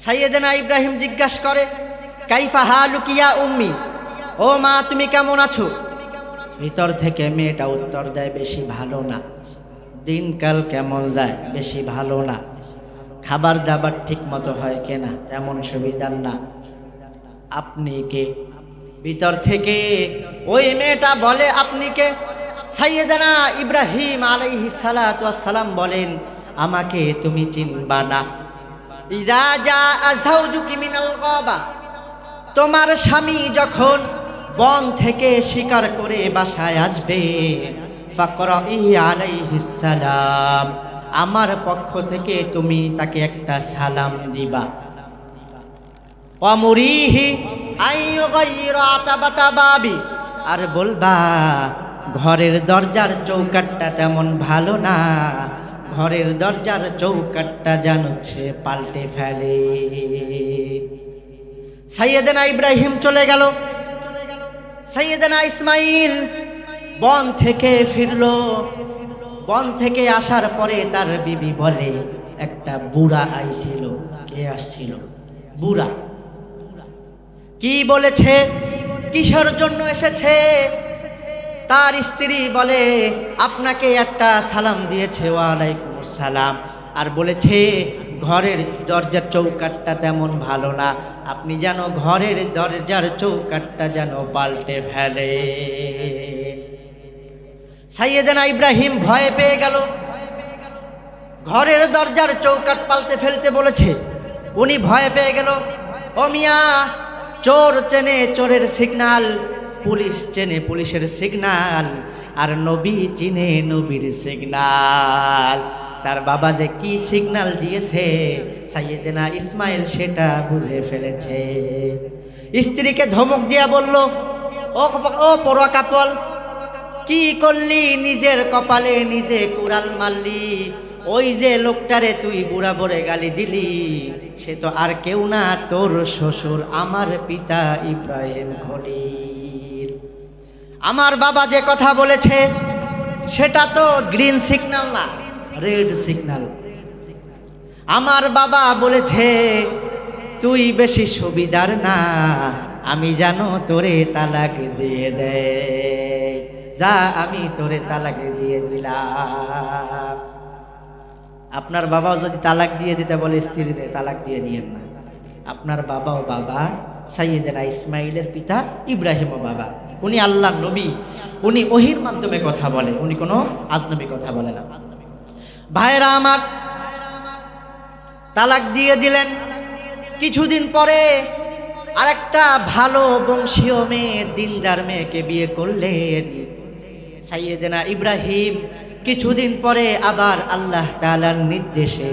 সাইয়েদনা ইব্রাহিম জিজ্ঞাসা করে, কাইফা হালুকি ইয়া উম্মি, ও মা তুমি কেমন আছো? ভিতর থেকে মেয়েটা উত্তর দেয়, বেশি ভালো না। দিনকাল কেমন যায়? বেশি ভালো না। খাবার দাবার ঠিক মতো হয় কিনা? তেমন সুবিধার না। আপনি কে? ভিতর থেকে ওই মেয়েটা বলে, আপনি কে? সাইয়েদনা ইব্রাহিম আলাইহিস সালাতু ওয়াস সালাম বলেন, আমাকে তুমি চিনবা না। ইযা জাআ যাওজুকি মিনাল গাবা, তোমার স্বামী যখন বন থেকে শিকার করে বাসায় আসবে, ফাকরাই আলাইহিস সালাম, আমার পক্ষ থেকে তুমি তাকে একটা সালাম দিবা। ওয়ামুরিহি আইয়ুগাইরা আতাবাতা বাবি, আর বলবা ঘরের দরজার চৌকাটটা তেমন ভালো না, ঘরের দরজার চৌকাটটা জানুচ্ছে পাল্টে ফেলে। সাইয়েদনা ইব্রাহিম চলে গেল। সাইয়েদনা ইসমাইল বন থেকে ফিরলো। বন থেকে আসার পরে তার বিবি বলে, একটা বুড়া আইছিল। কে আসছিল? বুড়া। কি বলেছে? কিসের জন্য এসেছে? তার স্ত্রী বলে, আপনাকে একটা সালাম দিয়েছে, ওয়ালাইকুম আসসালাম, আর বলেছে ঘরের দরজার চৌকাটটা তেমন ভালো না, আপনি যেন ঘরের দরজার চৌকাটটা যেন পাল্টে ফেলে। সাইয়েদনা ইব্রাহিম ভয় পেয়ে গেল। ঘরের দরজার চৌকাট পাল্টে ফেলতে বলেছে, উনি ভয় পেয়ে গেল। ও মিয়া, চোর চেনে চোরের সিগনাল, পুলিশ চেনে পুলিশের সিগনাল, আর নবী চিনে নবীর সিগনাল। তার বাবা যে কি সিগনাল দিয়েছে সাইয়েদনা ইসমাইল সেটা বুঝে ফেলেছে। স্ত্রীকে ধমক দিয়া বলল, ও পড়ুয়া কাপল, কি করলি? নিজের কপালে নিজে কুড়াল মারলি। ওই যে লোকটারে তুই বুড়া বলে গালি দিলি সে তো আর কেউ না, তোর শ্বশুর আমার পিতা ইব্রাহিম খলিল। আমার বাবা যে কথা বলেছে সেটা তো গ্রিন সিগন্যাল না, রেড সিগন্যাল। আমার বাবা বলেছে তুই বেশি সুবিধার না, আমি জানো তোরে তালাক দিয়ে দে, যা আমি তোরে তালাক দিয়ে দিলাম। আপনার বাবাও যদি তালাক দিয়ে দিতে বলে স্ত্রীরে, তালাক দিয়ে দিয়েন না। আপনার বাবাও বাবা, সাইয়েদনা ইসমাইলের পিতা ইব্রাহিমও বাবা, উনি আল্লাহর নবী, উনি ওহির মাধ্যমে কথা বলে, উনি কোনো আজনবী কথা বলে না। ভাইরা আমার, তালাক দিয়ে দিলেন। কিছুদিন পরে আরেকটা ভালো বংশীয় মেয়ে, দিনদার মেয়েকে বিয়ে করলেন সাইয়েদনা ইব্রাহিম। কিছুদিন পরে আবার আল্লাহ তাআলার নির্দেশে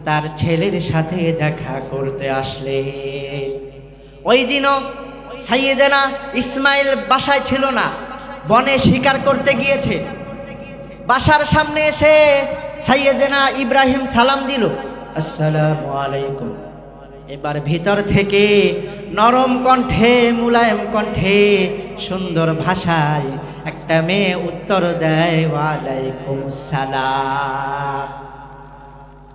তার ছেলের সাথে দেখা করতে আসলেন। ওই দিনও সাইয়েদনা ইসমাইল বাসায় ছিল না, বনে শিকার করতে গিয়েছে। বাসার সামনে এসে সাইয়েদনা ইব্রাহিম সালাম দিল, আসসালামু আলাইকুম। এবার ভিতর থেকে নরম কণ্ঠে, মুলায়েম কণ্ঠে, সুন্দর ভাষায় একটা মেয়ে উত্তর দেয়, ওয়ালাইকুম সালাম।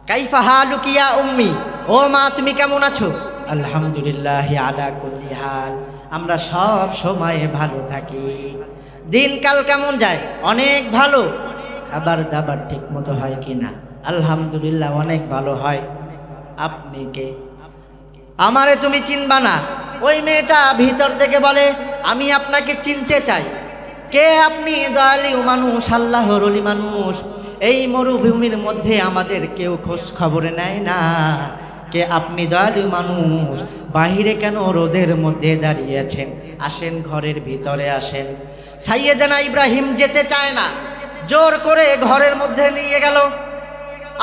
কাইফা হালুকি ইয়া উম্মি, ও মা তুমি কেমন আছো? আলহামদুলিল্লাহ আলা কুল্লি হাল, আমরা সব সময় ভালো থাকি। দিনকাল কেমন যায়? অনেক ভালো। খাবার দাবার ঠিক মতো হয় কিনা? আলহামদুলিল্লাহ অনেক ভালো হয়। আপনি কে? আমারে তুমি চিনবা না। ওই মেয়েটা ভিতর থেকে বলে, আমি আপনাকে চিনতে চাই। কে আপনি? দয়ালু মানুষ, আল্লাহর ওলি মানুষ। এই মরুভূমির মধ্যে আমাদের কেউ খোঁজ খবর নেয় না। কে আপনি? দয়ালু মানুষ। বাহিরে কেন রোদের মধ্যে দাঁড়িয়েছেন? আসেন, ঘরের ভিতরে আসেন। সাইয়েদনা ইব্রাহিম যেতে চায় না, জোর করে ঘরের মধ্যে নিয়ে গেল,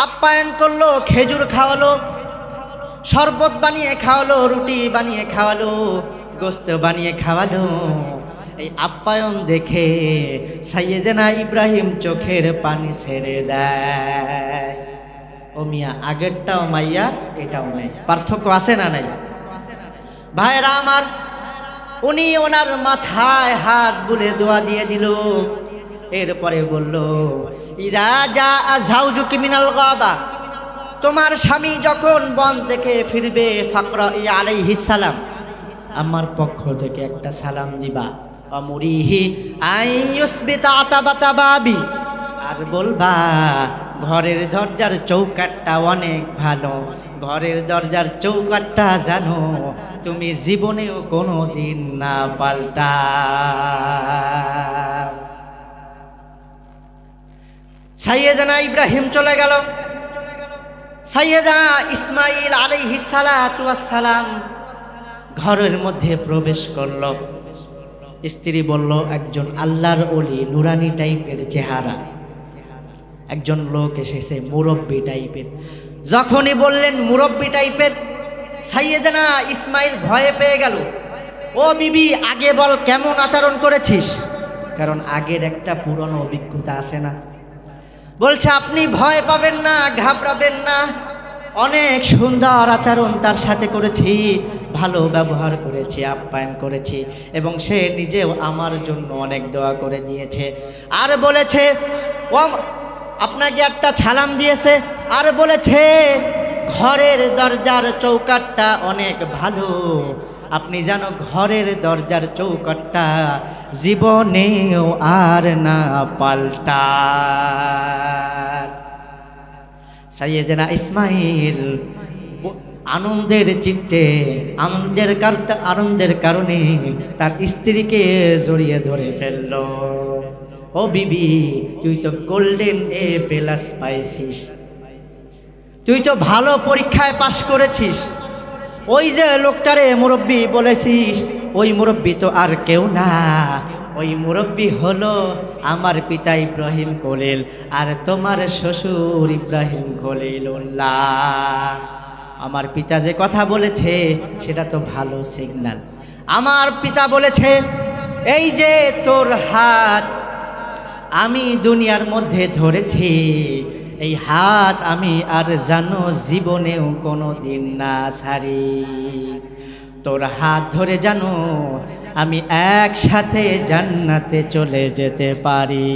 আপ্যায়ন করলো, খেজুর খাওয়ালো, শরবত বানিয়ে খাওয়ালো, রুটি বানিয়ে খাওয়ালো, গোস্ত বানিয়ে খাওয়ালো। এই আপ্যায়ন দেখে সাইয়েদনা ইব্রাহিম চোখের পানি ছেড়ে দেয়। ও মিয়া, আগেরটাও মাইয়া, এটাও নাই, পার্থক্য আছে না নাই? ভাইরা আমার, উনি ওনার মাথায় হাত বুলে দোয়া দিয়ে দিল। এরপরে বলল, ইদা জা আযাউজুকি মিনাল গাবা, তোমার স্বামী যখন বন থেকে ফিরবে, ফাকরা আলাইহিস সালাম, আমার পক্ষ থেকে একটা সালাম দিবা। আমুরিহি আইয়ুসবিতা আতাবাতা বাবি, আর বলবা ঘরের দরজার চৌকাটটা অনেক ভালো, ঘরের দরজার চৌকাটটা জানো তুমি জীবনেও কোনো দিন না পাল্টা। সাইয়েদনা ইব্রাহিম চলে গেল। সাইয়েদনা ইসমাইল আলাইহিস সালাতু ওয়াস সালাম ঘরের মধ্যে প্রবেশ করল। স্ত্রী বলল, একজন আল্লাহর ওলি, নুরানি টাইপের চেহারা, একজন লোক এসেছে মুরব্বি টাইপের। যখনই বললেন মুরব্বি টাইপের, সাইয়েদনা ইসমাইল ভয়ে পেয়ে গেল। ও বিবি, আগে বল কেমন আচরণ করেছিস, কারণ আগের একটা পুরনো অভিজ্ঞতা আছে না। বলছে, আপনি ভয় পাবেন না, ঘাবড়াবেন না, অনেক সুন্দর আচরণ তার সাথে করেছি, ভালো ব্যবহার করেছি, আপ্যায়ন করেছি, এবং সে নিজেও আমার জন্য অনেক দোয়া করে দিয়েছে। আর বলেছে, ও আপনাকে একটা সালাম দিয়েছে, আর বলেছে ঘরের দরজার চৌকাটটা অনেক ভালো। আপনি জানো ঘরের দরজার চৌকাটটা জীবনেও আর না পাল্টা। সাইয়েদনা ইসমাইল আনন্দের চিত্তে, আনন্দের কারণে তার স্ত্রীকে জড়িয়ে ধরে ফেলল। ও বিবি, তুই তো গোল্ডেন A+ পাইছিস, তুই তো ভালো পরীক্ষায় পাশ করেছিস। ওই যে লোকটারে মুরব্বি বলেছিস, ওই মুরব্বি তো আর কেউ না, ওই মুরব্বি হলো আমার পিতা ইব্রাহিম খলিল, আর তোমার শ্বশুর ইব্রাহিম খলিলুল্লাহ। আমার পিতা যে কথা বলেছে সেটা তো ভালো সিগন্যাল। আমার পিতা বলেছে, এই যে তোর হাত আমি দুনিয়ার মধ্যে ধরেছি, এই হাত আমি আর জানো জীবনেও কোনো দিন না ছাড়ি। তোর হাত ধরে জানো আমি একসাথে জান্নাতে চলে যেতে পারি।